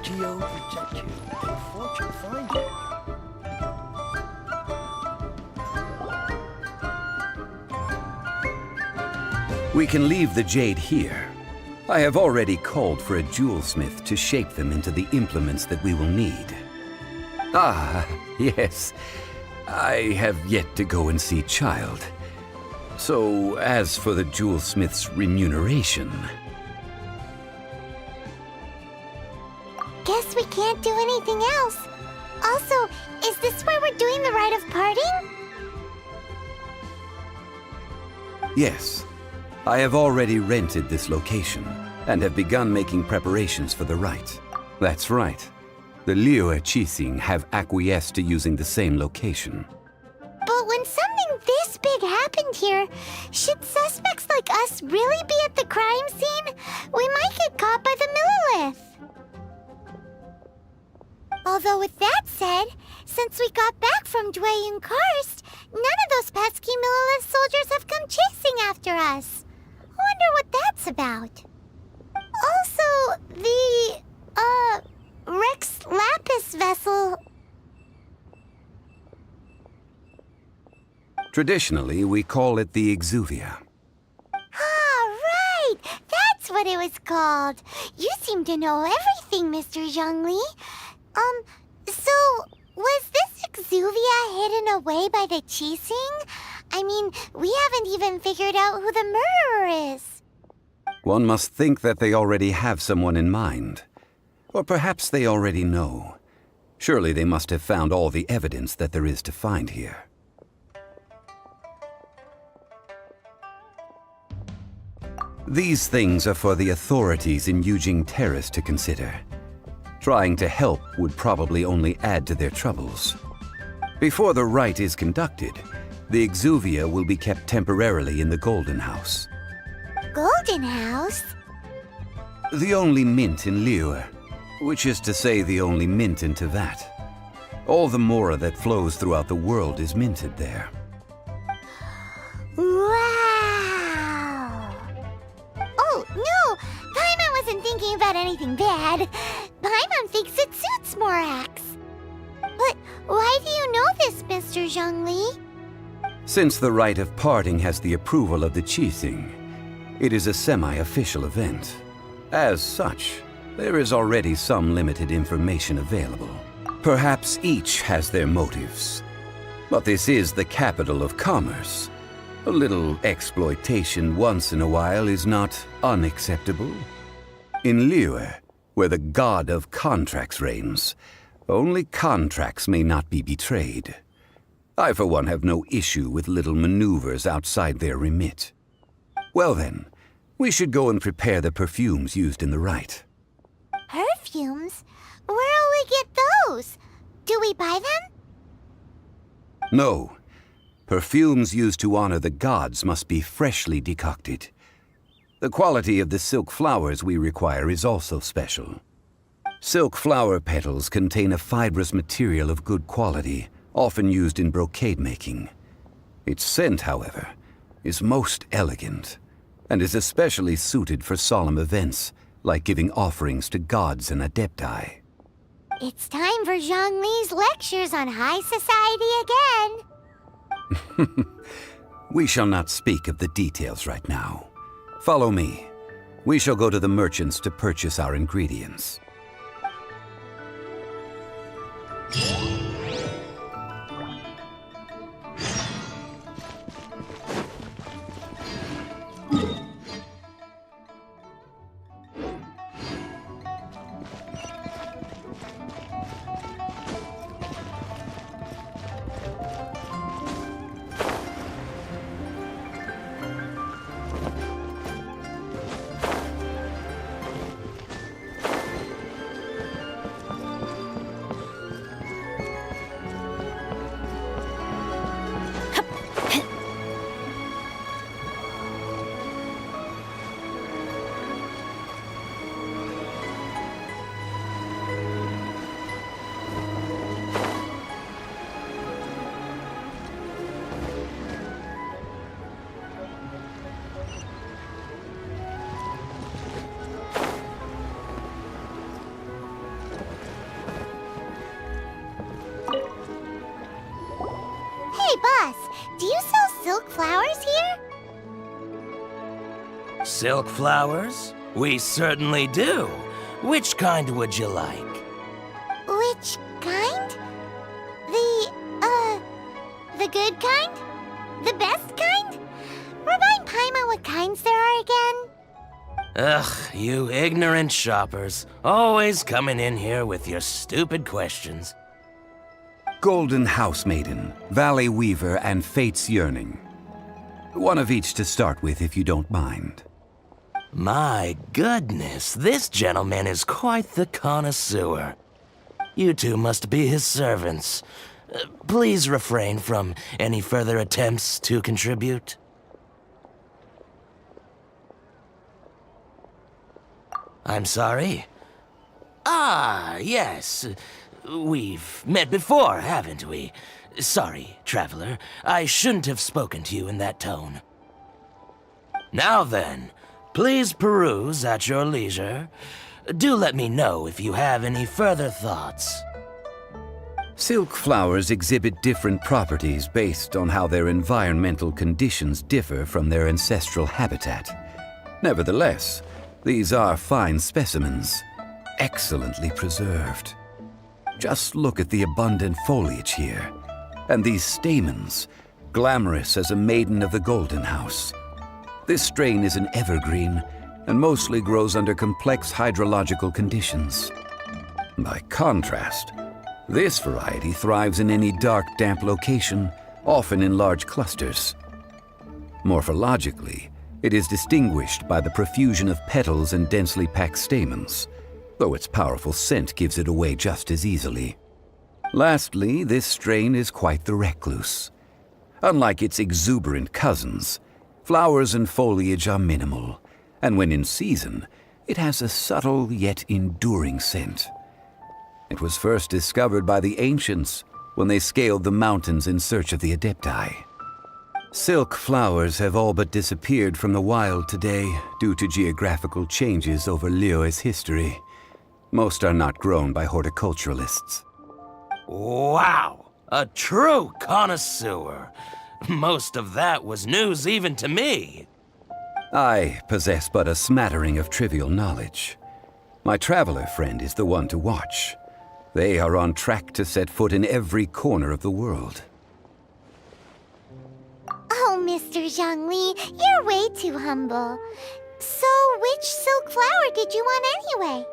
Geo protect you and fortune find you. We can leave the jade here. I have already called for a jewelsmith to shape them into the implements that we will need. Ah, yes. I have yet to go and see Child. So, as for the jewelsmith's remuneration... Guess we can't do anything else. Also, is this where we're doing the rite of parting? Yes. I have already rented this location, and have begun making preparations for the rite. That's right. The Liyue Qixing have acquiesced to using the same location. But when something this big happened here, should suspects like us really be at the crime scene? We might get caught by the Millilith. Although with that said, since we got back from Dwayun Karst, none of those pesky Millilith soldiers have come chasing after us. Wonder what that's about. Also, the, Rex Lapis vessel... Traditionally, we call it the Exuvia. Ah, right! That's what it was called. You seem to know everything, Mr. Zhongli. So, was this Exuvia hidden away by the Qixing? I mean, we haven't even figured out who the murderer is. One must think that they already have someone in mind. Or perhaps they already know. Surely they must have found all the evidence that there is to find here. These things are for the authorities in Yujing Terrace to consider. Trying to help would probably only add to their troubles. Before the rite is conducted, the Exuvia will be kept temporarily in the Golden House. Golden House? The only mint in Liyue, which is to say the only mint in Tevat. All the mora that flows throughout the world is minted there. Wow! Oh, no! Paimon wasn't thinking about anything bad. Paimon thinks it suits Morax. But why do you know this, Mr. Zhongli? Since the rite of parting has the approval of the Qixing, it is a semi-official event. As such, there is already some limited information available. Perhaps each has their motives. But this is the capital of commerce. A little exploitation once in a while is not unacceptable. In Liyue, where the god of contracts reigns, only contracts may not be betrayed. I, for one, have no issue with little maneuvers outside their remit. Well then, we should go and prepare the perfumes used in the rite. Perfumes? Where'll we get those? Do we buy them? No. Perfumes used to honor the gods must be freshly decocted. The quality of the silk flowers we require is also special. Silk flower petals contain a fibrous material of good quality, often used in brocade making. Its scent, however, is most elegant, and is especially suited for solemn events, like giving offerings to gods and adepti. It's time for Zhongli's lectures on high society again. We shall not speak of the details right now. Follow me. We shall go to the merchants to purchase our ingredients. boss, do you sell silk flowers here? Silk flowers? We certainly do. Which kind would you like? Which kind? The good kind? The best kind? Remind Paimon what kinds there are again? Ugh, you ignorant shoppers. Always coming in here with your stupid questions. Golden Housemaiden, Valley Weaver, and Fate's Yearning. One of each to start with, if you don't mind. My goodness, this gentleman is quite the connoisseur. You two must be his servants. Please refrain from any further attempts to contribute. I'm sorry? Ah, yes. We've met before, haven't we? Sorry, traveler. I shouldn't have spoken to you in that tone. Now then, please peruse at your leisure. Do let me know if you have any further thoughts. Silk flowers exhibit different properties based on how their environmental conditions differ from their ancestral habitat. Nevertheless, these are fine specimens, excellently preserved. Just look at the abundant foliage here, and these stamens, glamorous as a maiden of the Golden House. This strain is an evergreen, and mostly grows under complex hydrological conditions. By contrast, this variety thrives in any dark, damp location, often in large clusters. Morphologically, it is distinguished by the profusion of petals and densely packed stamens, though its powerful scent gives it away just as easily. Lastly, this strain is quite the recluse. Unlike its exuberant cousins, flowers and foliage are minimal, and when in season, it has a subtle yet enduring scent. It was first discovered by the ancients when they scaled the mountains in search of the Adepti. Silk flowers have all but disappeared from the wild today due to geographical changes over Liyue's history. Most are not grown by horticulturalists. Wow! A true connoisseur! Most of that was news even to me. I possess but a smattering of trivial knowledge. My traveler friend is the one to watch. They are on track to set foot in every corner of the world. Oh, Mr. Zhongli, you're way too humble. So, which silk flower did you want anyway?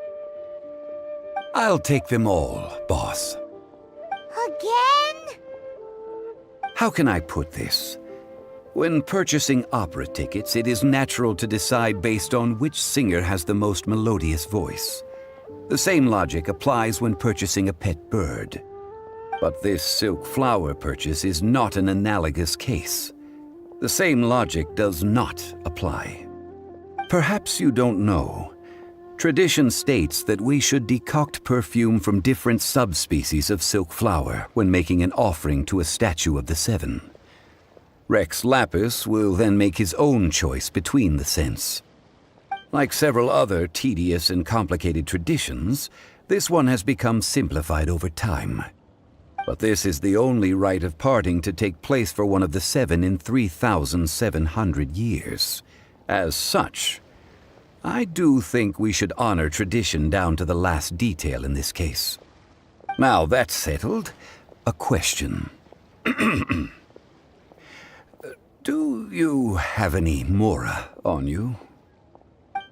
I'll take them all, boss. Again? How can I put this? When purchasing opera tickets, it is natural to decide based on which singer has the most melodious voice. The same logic applies when purchasing a pet bird. But this silk flower purchase is not an analogous case. The same logic does not apply. Perhaps you don't know. Tradition states that we should decoct perfume from different subspecies of silk flower when making an offering to a statue of the Seven. Rex Lapis will then make his own choice between the scents. Like several other tedious and complicated traditions, this one has become simplified over time. But this is the only rite of parting to take place for one of the Seven in 3,700 years. As such, I do think we should honor tradition down to the last detail in this case. Now that's settled, a question. Do you have any mora on you?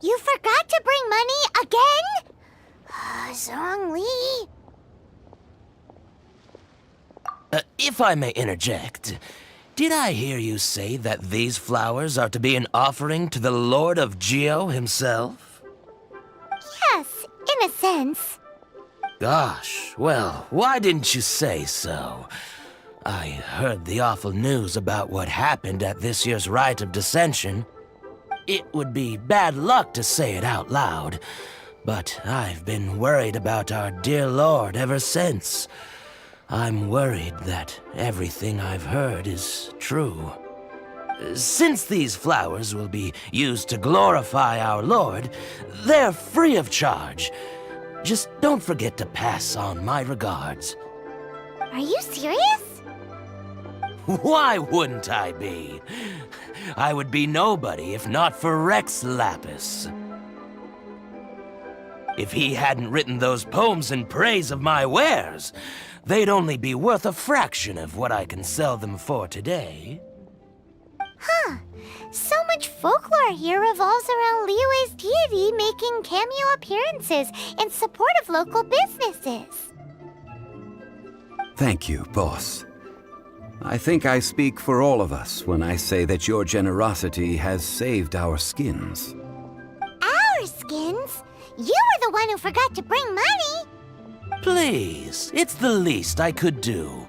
You forgot to bring money again? Zhongli. If I may interject, did I hear you say that these flowers are to be an offering to the Lord of Geo himself? Yes, in a sense. Gosh, well, why didn't you say so? I heard the awful news about what happened at this year's Rite of Dissension. It would be bad luck to say it out loud, but I've been worried about our dear Lord ever since. I'm worried that everything I've heard is true. Since these flowers will be used to glorify our Lord, they're free of charge. Just don't forget to pass on my regards. Are you serious? Why wouldn't I be? I would be nobody if not for Rex Lapis. If he hadn't written those poems in praise of my wares, they'd only be worth a fraction of what I can sell them for today. Huh. So much folklore here revolves around Liyue's deity making cameo appearances in support of local businesses. Thank you, boss. I think I speak for all of us when I say that your generosity has saved our skins. Our skins? You were the one who forgot to bring money! Please, it's the least I could do.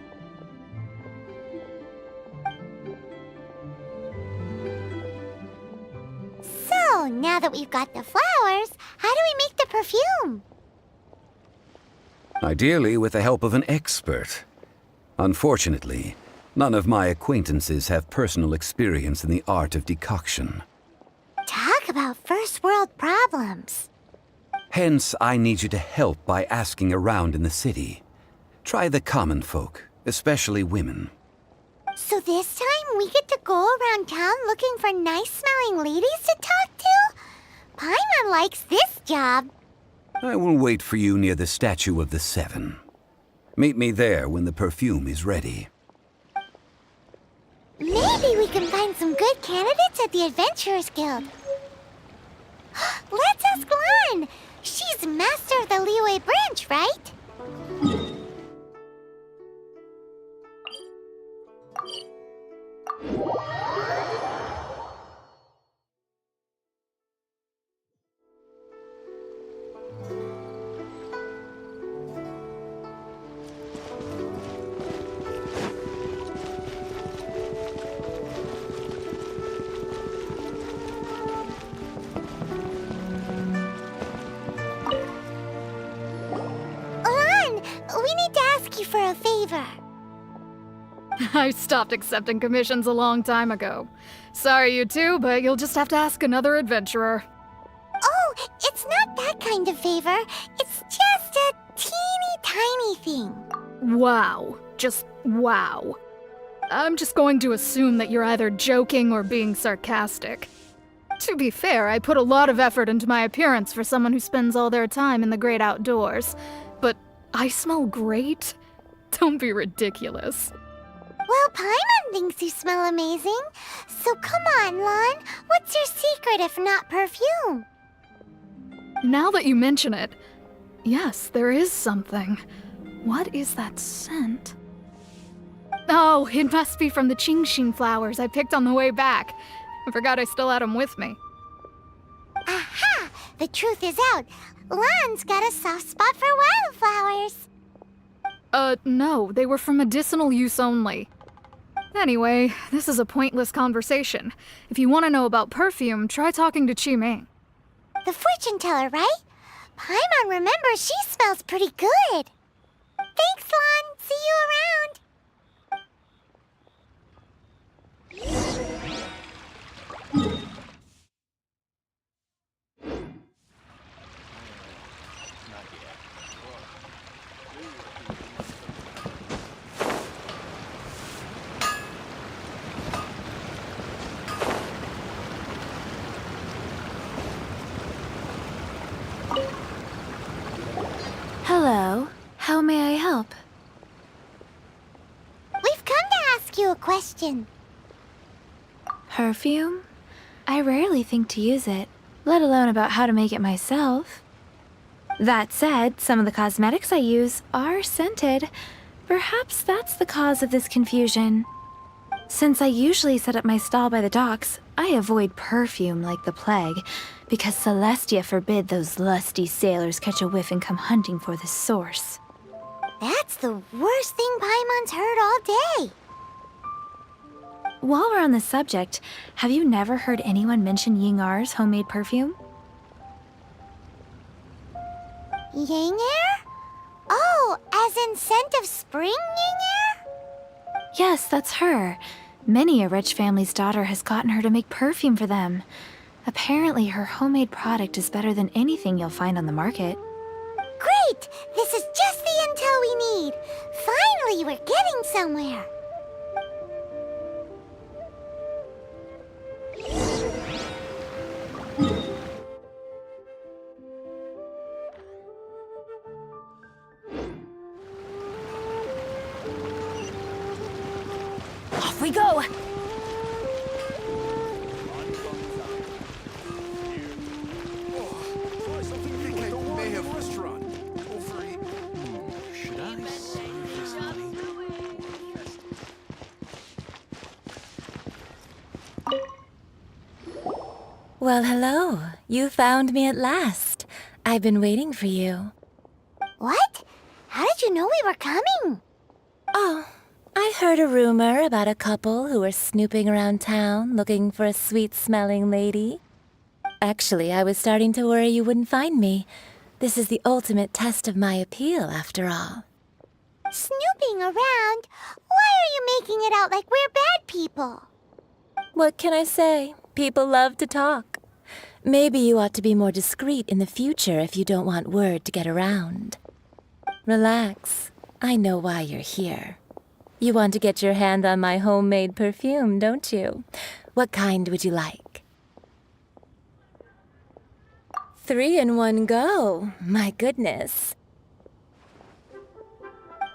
So, now that we've got the flowers, how do we make the perfume? Ideally with the help of an expert. Unfortunately, none of my acquaintances have personal experience in the art of decoction. Talk about first world problems. Hence, I need you to help by asking around in the city. Try the common folk, especially women. So this time we get to go around town looking for nice-smelling ladies to talk to? Paimon likes this job. I will wait for you near the Statue of the Seven. Meet me there when the perfume is ready. Maybe we can find some good candidates at the Adventurers Guild. Let's ask Lan! She's master of the Liyue branch, right? We need to ask you for a favor. I stopped accepting commissions a long time ago. Sorry, you two, but you'll just have to ask another adventurer. Oh, it's not that kind of favor. It's just a teeny tiny thing. Wow. Just wow. I'm just going to assume that you're either joking or being sarcastic. To be fair, I put a lot of effort into my appearance for someone who spends all their time in the great outdoors. But I smell great? Don't be ridiculous. Well, Paimon thinks you smell amazing. So come on, Lan. What's your secret if not perfume? Now that you mention it, yes, there is something. What is that scent? Oh, it must be from the Genshin flowers I picked on the way back. I forgot I still had them with me. Aha! The truth is out. Lan's got a soft spot for wildflowers. No, they were for medicinal use only. Anyway, this is a pointless conversation. If you want to know about perfume, try talking to Qiming. The fortune teller, right? Paimon remembers she smells pretty good. Thanks, Lan. See you around. Hello. How may I help? We've come to ask you a question. Perfume? I rarely think to use it, let alone about how to make it myself. That said, some of the cosmetics I use are scented. Perhaps that's the cause of this confusion. Since I usually set up my stall by the docks, I avoid perfume like the plague, because Celestia forbid those lusty sailors catch a whiff and come hunting for the source. That's the worst thing Paimon's heard all day. While we're on the subject, have you never heard anyone mention Yingar's homemade perfume? Yingar? Oh, as in scent of spring, Yingar? Yes, that's her. Many a rich family's daughter has gotten her to make perfume for them. Apparently, her homemade product is better than anything you'll find on the market. Great! This is just the intel we need. Finally, we're getting somewhere. Off we go! Should I save this money? Well, hello. You found me at last. I've been waiting for you. What? How did you know we were coming? Oh, I heard a rumor about a couple who were snooping around town looking for a sweet-smelling lady. Actually, I was starting to worry you wouldn't find me. This is the ultimate test of my appeal, after all. Snooping around? Why are you making it out like we're bad people? What can I say? People love to talk. Maybe you ought to be more discreet in the future if you don't want word to get around. Relax. I know why you're here. You want to get your hand on my homemade perfume, don't you? What kind would you like? 3 in one go. My goodness.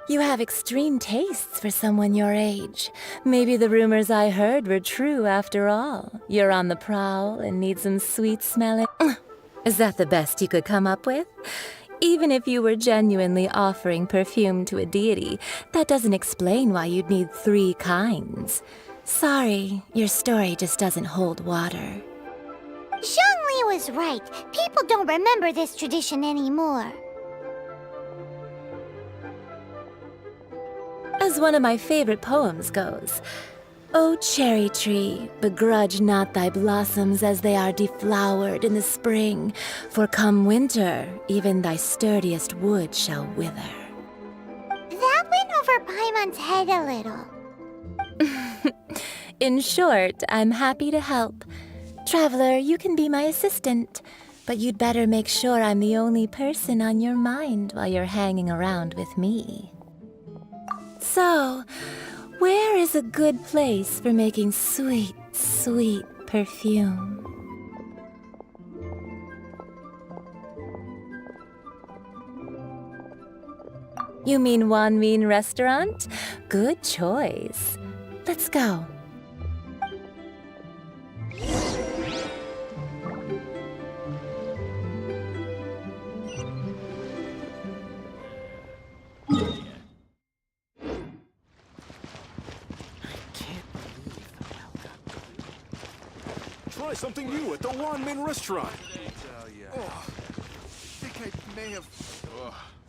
You have extreme tastes for someone your age. Maybe the rumors I heard were true after all. You're on the prowl and need some sweet smelling. Is that the best you could come up with? Even if you were genuinely offering perfume to a deity, that doesn't explain why you'd need 3 kinds. Sorry, your story just doesn't hold water. Zhongli was right. People don't remember this tradition anymore. As one of my favorite poems goes, O cherry tree, begrudge not thy blossoms as they are deflowered in the spring, for come winter, even thy sturdiest wood shall wither. That went over Paimon's head a little. In short, I'm happy to help. Traveler, you can be my assistant, but you'd better make sure I'm the only person on your mind while you're hanging around with me. So, where is a good place for making sweet, sweet perfume? You mean Wanmin Restaurant? Good choice. Let's go. Try something new at the Wanmin Restaurant. Oh, I think I may have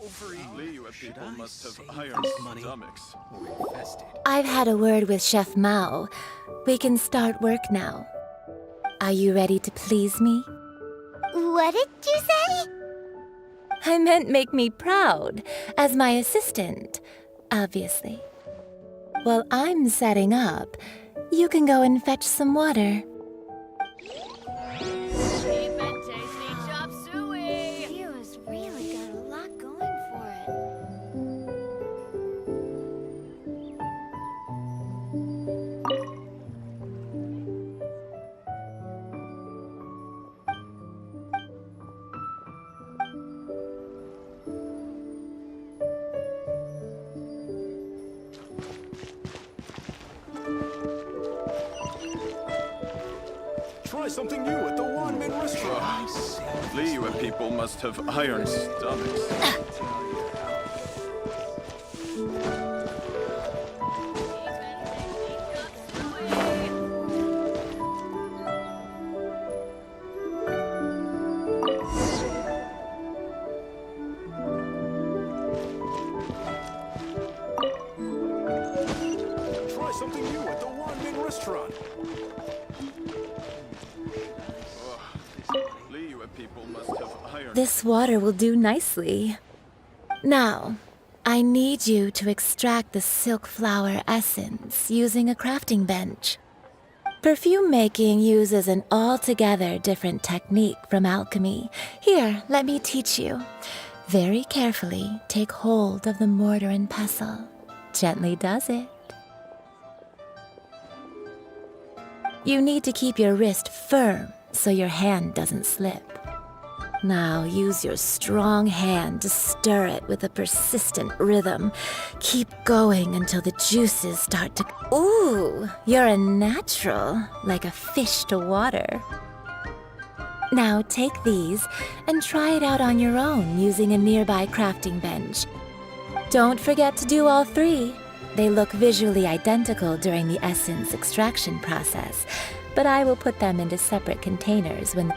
overeaten. You people must have iron stomachs. I've had a word with Chef Mao. We can start work now. Are you ready to please me? What did you say? I meant make me proud, as my assistant, obviously. While I'm setting up, you can go and fetch some water. Hero's really got a lot going for it. Try something new at the Wanmin Restaurant. Liyue people must have iron stomachs. Try something new at the Wanmin Restaurant. People must have iron. This water will do nicely. Now, I need you to extract the silk flower essence using a crafting bench. Perfume making uses an altogether different technique from alchemy. Here, let me teach you. Very carefully, take hold of the mortar and pestle. Gently does it. You need to keep your wrist firm so your hand doesn't slip. Now use your strong hand to stir it with a persistent rhythm. Keep going until the juices start to... Ooh, you're a natural, like a fish to water. Now take these and try it out on your own using a nearby crafting bench. Don't forget to do all three. They look visually identical during the essence extraction process, but I will put them into separate containers when...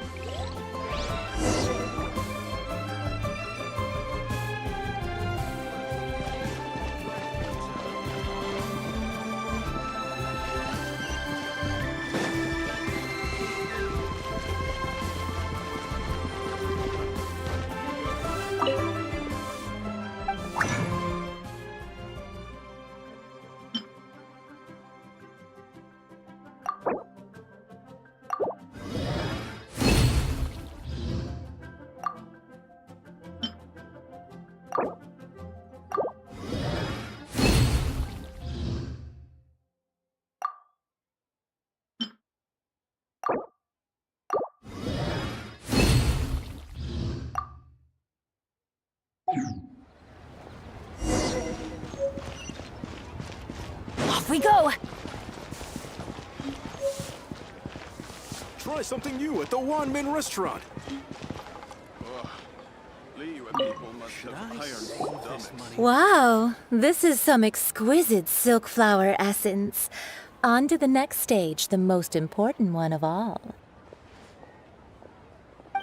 Off we go! Try something new at the Wanmin restaurant. People must have iron stomachs. Wow, this is some exquisite silk flower essence. On to the next stage, the most important one of all.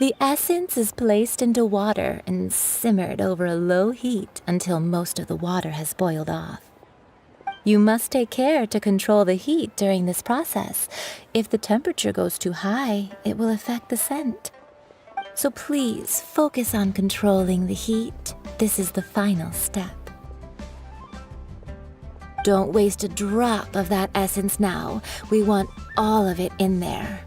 The essence is placed into water and simmered over a low heat until most of the water has boiled off. You must take care to control the heat during this process. If the temperature goes too high, it will affect the scent. So please focus on controlling the heat. This is the final step. Don't waste a drop of that essence now. We want all of it in there.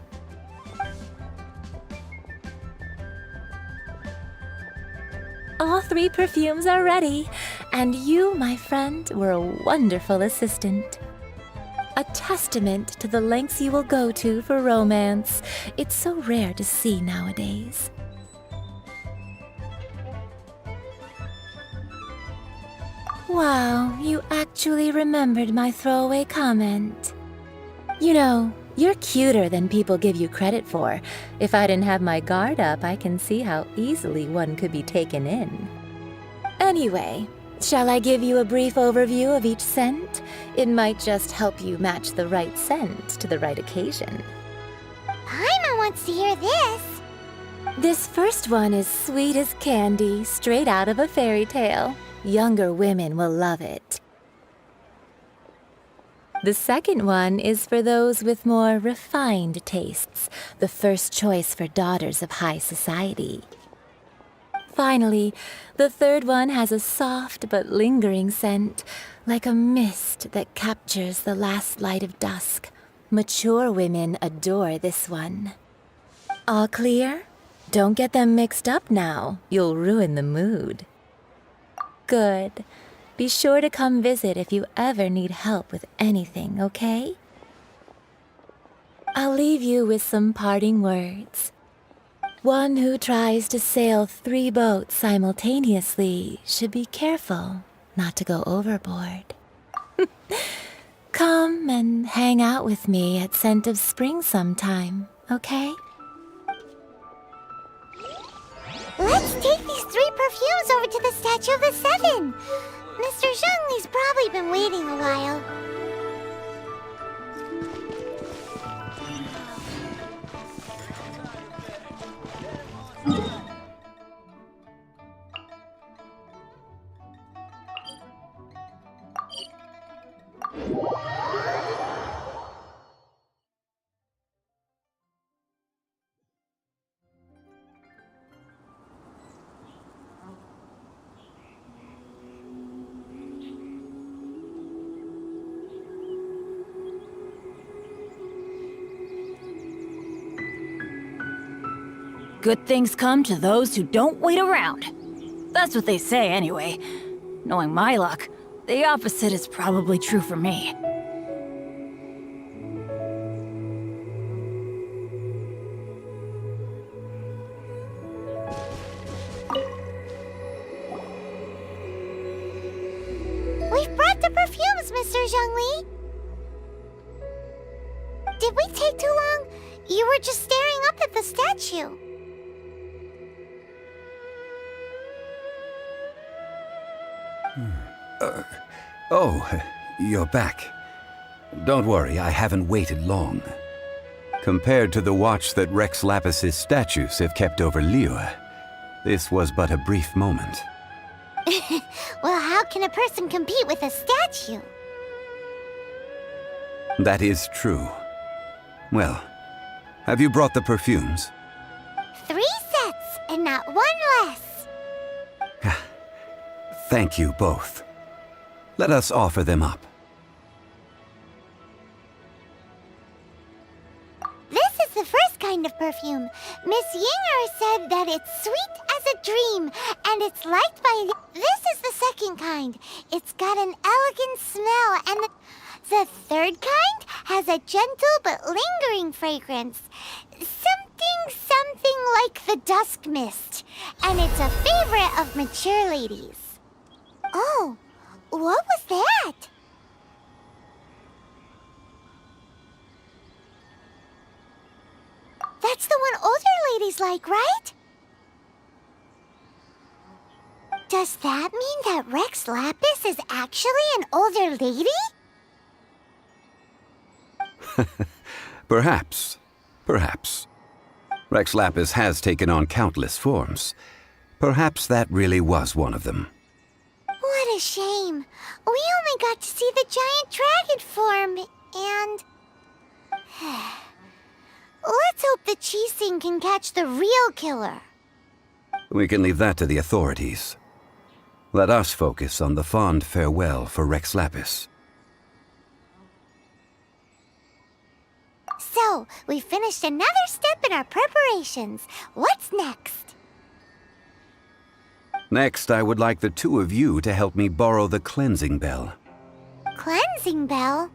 All three perfumes are ready, and you, my friend, were a wonderful assistant. A testament to the lengths you will go to for romance. It's so rare to see nowadays. Wow, you actually remembered my throwaway comment. You know, you're cuter than people give you credit for. If I didn't have my guard up, I can see how easily one could be taken in. Anyway, shall I give you a brief overview of each scent? It might just help you match the right scent to the right occasion. Paimon wants to hear this. This first one is sweet as candy, straight out of a fairy tale. Younger women will love it. The second one is for those with more refined tastes, the first choice for daughters of high society. Finally, the third one has a soft but lingering scent, like a mist that captures the last light of dusk. Mature women adore this one. All clear? Don't get them mixed up now. You'll ruin the mood. Good. Be sure to come visit if you ever need help with anything, okay? I'll leave you with some parting words. One who tries to sail 3 boats simultaneously should be careful not to go overboard. Come and hang out with me at Scent of Spring sometime, okay? Let's take these 3 perfumes over to the Statue of the Seven. Mr. Zhongli's probably been waiting a while. Good things come to those who don't wait around. That's what they say anyway. Knowing my luck, the opposite is probably true for me. We've brought the perfumes, Mr. Zhongli. Did we take too long? You were just staring up at the statue. Oh, you're back. Don't worry, I haven't waited long. Compared to the watch that Rex Lapis's statues have kept over Liyue, this was but a brief moment. Well, how can a person compete with a statue? That is true. Well, have you brought the perfumes? 3 sets, and not 1 less. Thank you both. Let us offer them up. This is the first kind of perfume. Miss Yinger said that it's sweet as a dream, and it's liked by... This is the second kind. It's got an elegant smell, and the third kind has a gentle but lingering fragrance. Something like the dusk mist. And it's a favorite of mature ladies. Oh, what was that? That's the one older ladies like, right? Does that mean that Rex Lapis is actually an older lady? Perhaps. Perhaps. Rex Lapis has taken on countless forms. Perhaps that really was one of them. What a shame. We only got to see the giant dragon form, and... Let's hope the Qixing can catch the real killer. We can leave that to the authorities. Let us focus on the fond farewell for Rex Lapis. So, we finished another step in our preparations. What's next? Next, I would like the 2 of you to help me borrow the cleansing bell. Cleansing bell?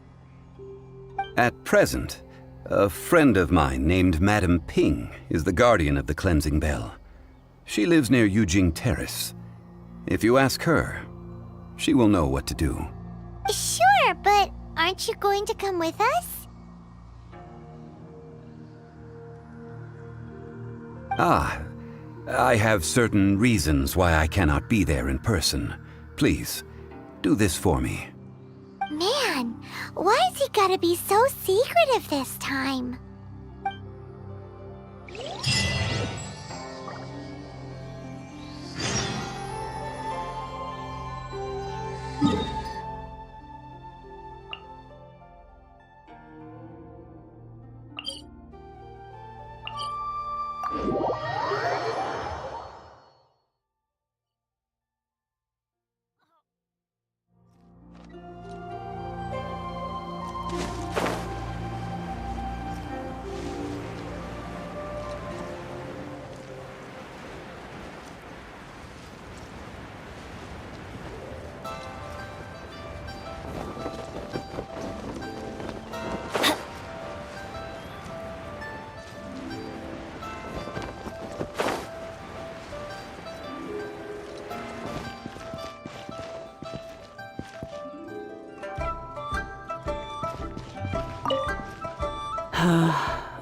At present, a friend of mine named Madame Ping is the guardian of the cleansing bell. She lives near Yujing Terrace. If you ask her, she will know what to do. Sure, but aren't you going to come with us? Ah, I have certain reasons why I cannot be there in person. Please, do this for me. Man, why's he gotta be so secretive this time?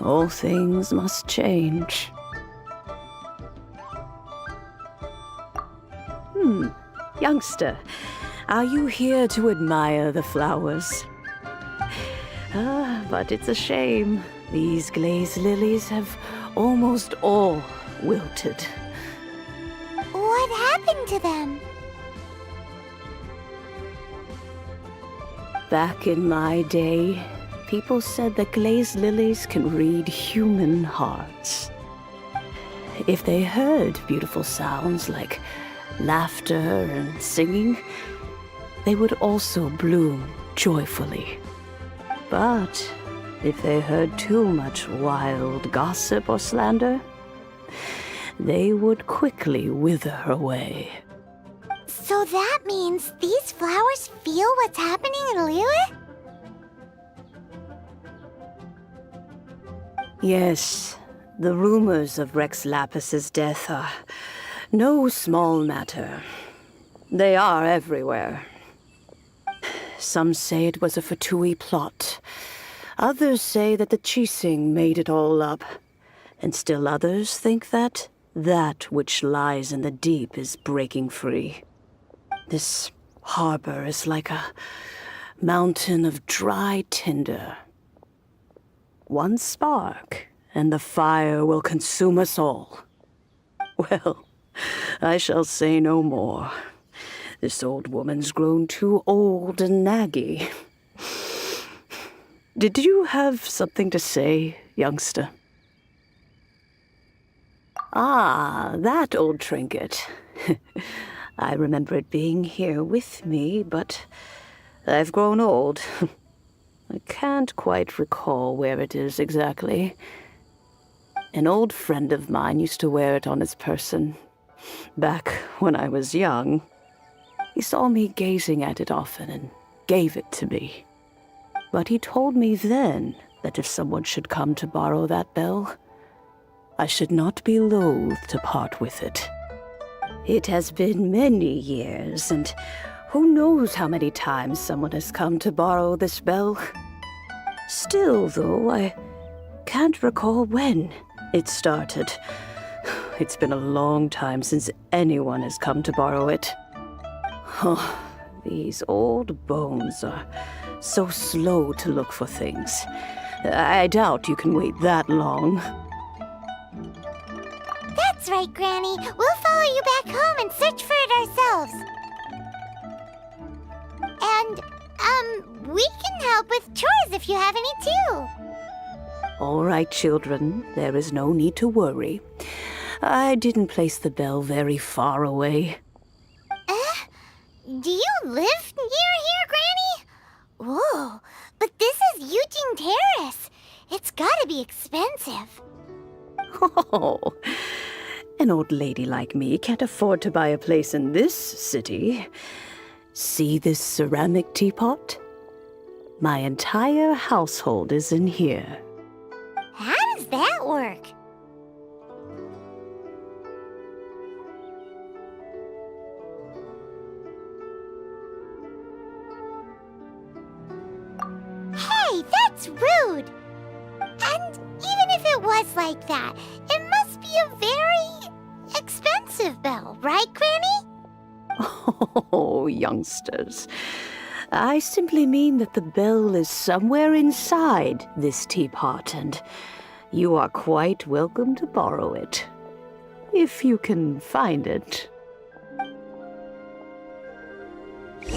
All things must change. Youngster, are you here to admire the flowers? But it's a shame. These glazed lilies have almost all wilted. What happened to them? Back in my day, people said that glazed lilies can read human hearts. If they heard beautiful sounds like laughter and singing, they would also bloom joyfully. But if they heard too much wild gossip or slander, they would quickly wither away. So that means these flowers feel what's happening in Liyue? Yes, the rumors of Rex Lapis's death are no small matter. They are everywhere. Some say it was a Fatui plot. Others say that the Chising made it all up. And still others think that which lies in the deep is breaking free. This harbor is like a mountain of dry tinder. One spark, and the fire will consume us all. Well, I shall say no more. This old woman's grown too old and naggy. Did you have something to say, youngster? Ah, that old trinket. I remember it being here with me, but I've grown old. I can't quite recall where it is exactly. An old friend of mine used to wear it on his person, back when I was young. He saw me gazing at it often and gave it to me. But he told me then that if someone should come to borrow that bell, I should not be loath to part with it. It has been many years, and who knows how many times someone has come to borrow this bell. Still, though, I can't recall when it started. It's been a long time since anyone has come to borrow it. Oh, these old bones are so slow to look for things. I doubt you can wait that long. That's right, Granny. We'll follow you back home and search for it ourselves. And, we can help with chores if you have any too. All right, children. There is no need to worry. I didn't place the bell very far away. Do you live near here, Granny? Whoa, but this is Eugene Terrace. It's gotta be expensive. Oh, an old lady like me can't afford to buy a place in this city. See this ceramic teapot? My entire household is in here. How does that work? Hey, that's rude! And even if it was like that, it must be a very expensive bell, right, Granny? Oh, youngsters. I simply mean that the bell is somewhere inside this teapot, and you are quite welcome to borrow it, if you can find it. This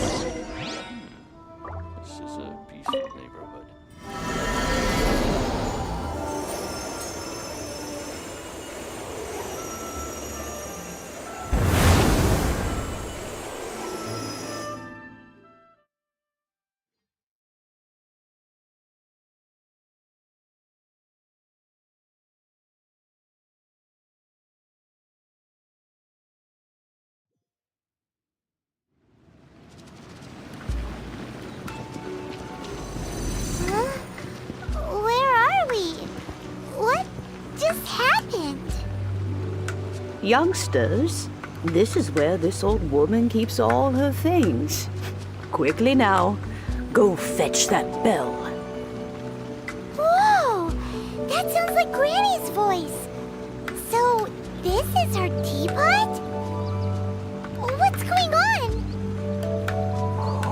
is a peaceful neighborhood. Where are we? What just happened? Youngsters, this is where this old woman keeps all her things. Quickly now, go fetch that bell. Whoa! That sounds like Granny's voice. So, this is her teapot? What's going on?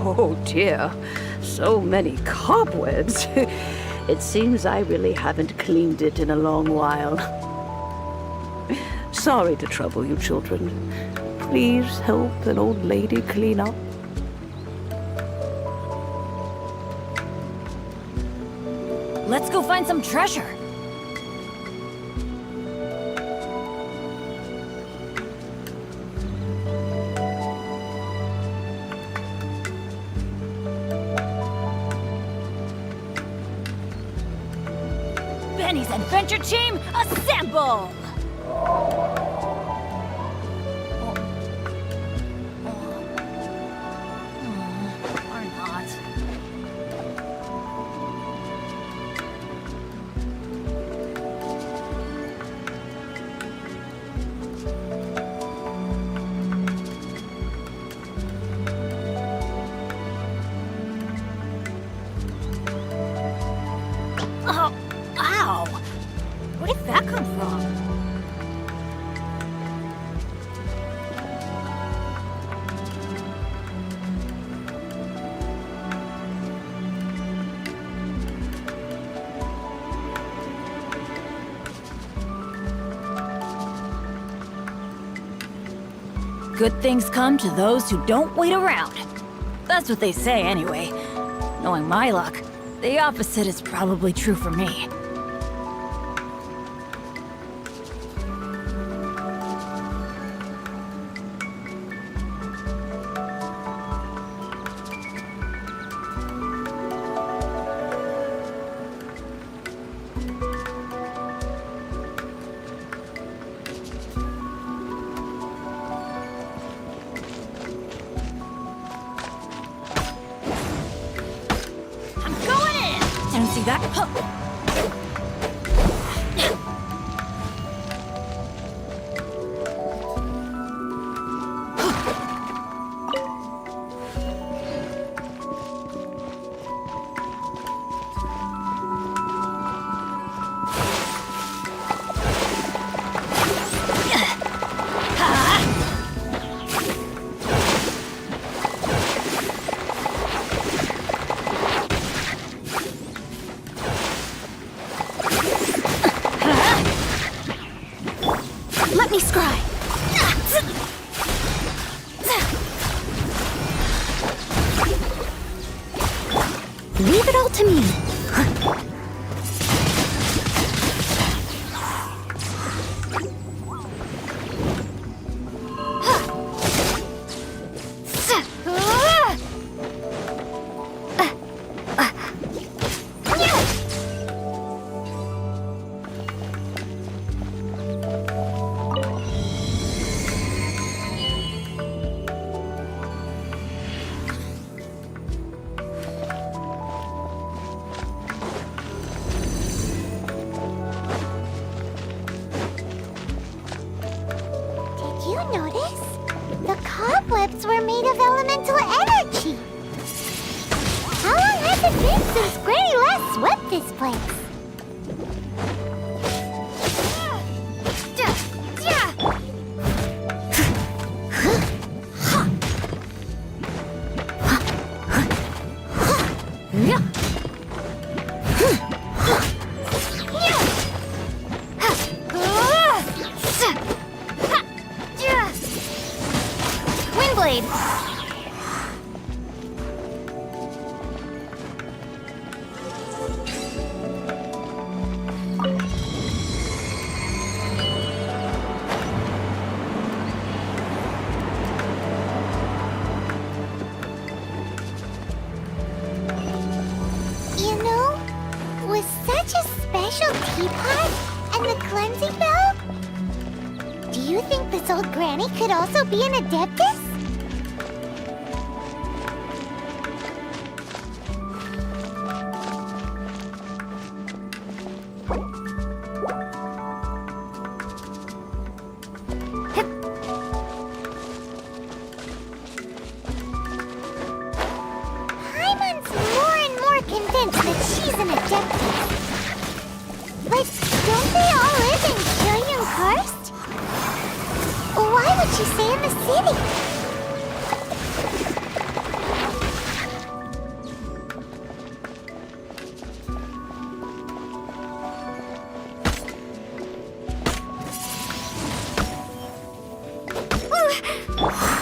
Oh dear, so many cobwebs. It seems I really haven't cleaned it in a long while. Sorry to trouble you, children. Please help an old lady clean up. Let's go find some treasure. Benny's Adventure Team, assemble! Or not. Good things come to those who don't wait around. That's what they say anyway. Knowing my luck, the opposite is probably true for me. See that? Huh. Let me scry. Leave it all to me. Notice? The cobwebs were made of elemental energy. How long has it been since Granny last swept this place? Windblade. You know, with such a special teapot and the cleansing bell, do you think this old granny could also be an adeptus? Paimon's more and more convinced that she's an adeptus. But don't they all live in Junyun Karst? Why would she stay in the city?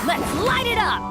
Let's light it up!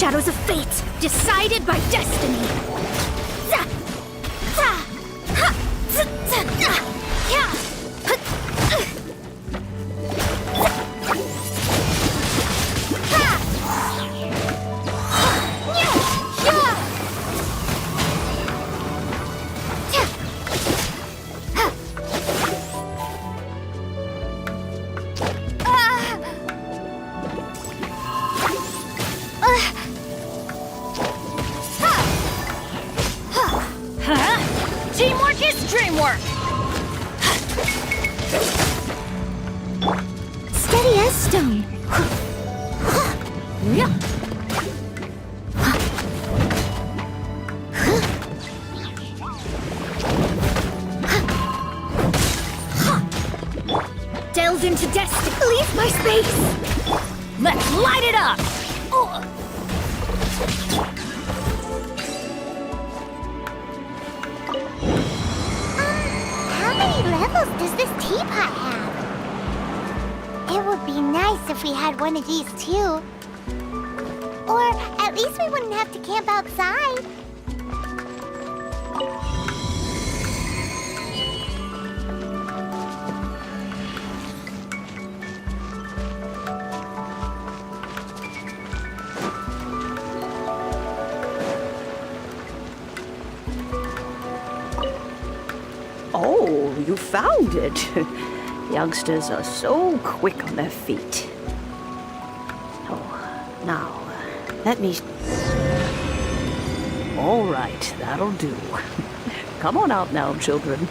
shadows of fate, decided by destiny. Teamwork is dreamwork! Steady as stone. Delve into destiny. Leave my space. Let's light it up! How many levels does this teapot have? It would be nice if we had one of these too. Or at least we wouldn't have to camp outside. Oh, you found it. Youngsters are so quick on their feet. Oh, now, let me... All right, that'll do. Come on out now, children.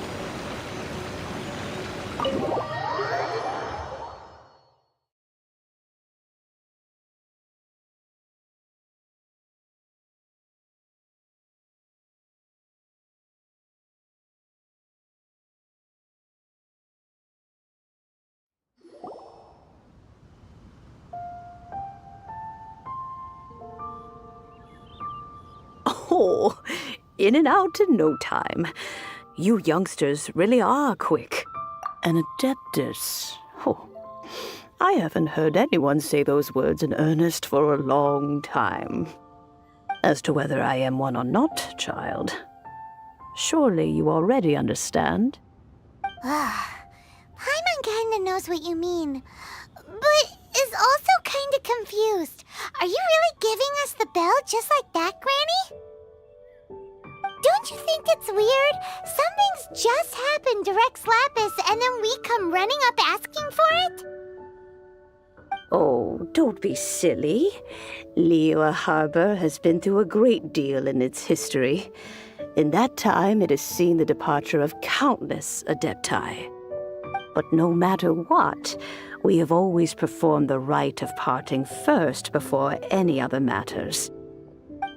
Oh, in and out in no time. You youngsters really are quick. An adeptus. Oh, I haven't heard anyone say those words in earnest for a long time. As to whether I am one or not, child, surely you already understand. Paimon kinda knows what you mean, but is also kinda confused. Are you really giving us the bell just like that, Granny? Don't you think it's weird? Something's just happened to Rex Lapis and then we come running up asking for it? Oh, don't be silly. Liyue Harbor has been through a great deal in its history. In that time, it has seen the departure of countless adepti. But no matter what, we have always performed the rite of parting first before any other matters.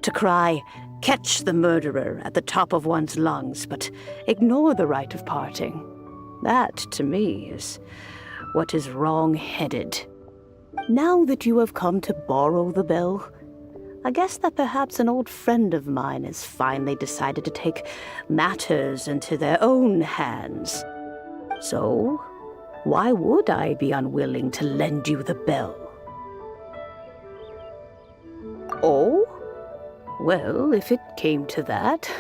To cry, "Catch the murderer," at the top of one's lungs, but ignore the rite of parting. That, to me, is what is wrong-headed. Now that you have come to borrow the bell, I guess that perhaps an old friend of mine has finally decided to take matters into their own hands. So, why would I be unwilling to lend you the bell? Oh? Well, if it came to that,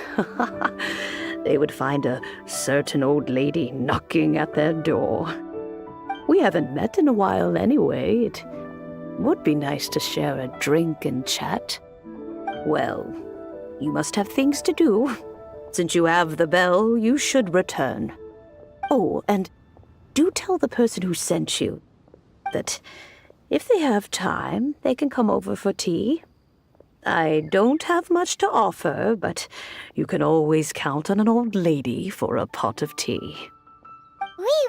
they would find a certain old lady knocking at their door. We haven't met in a while anyway. It would be nice to share a drink and chat. Well, you must have things to do. Since you have the bell, you should return. Oh, and do tell the person who sent you that if they have time, they can come over for tea. I don't have much to offer, but you can always count on an old lady for a pot of tea. We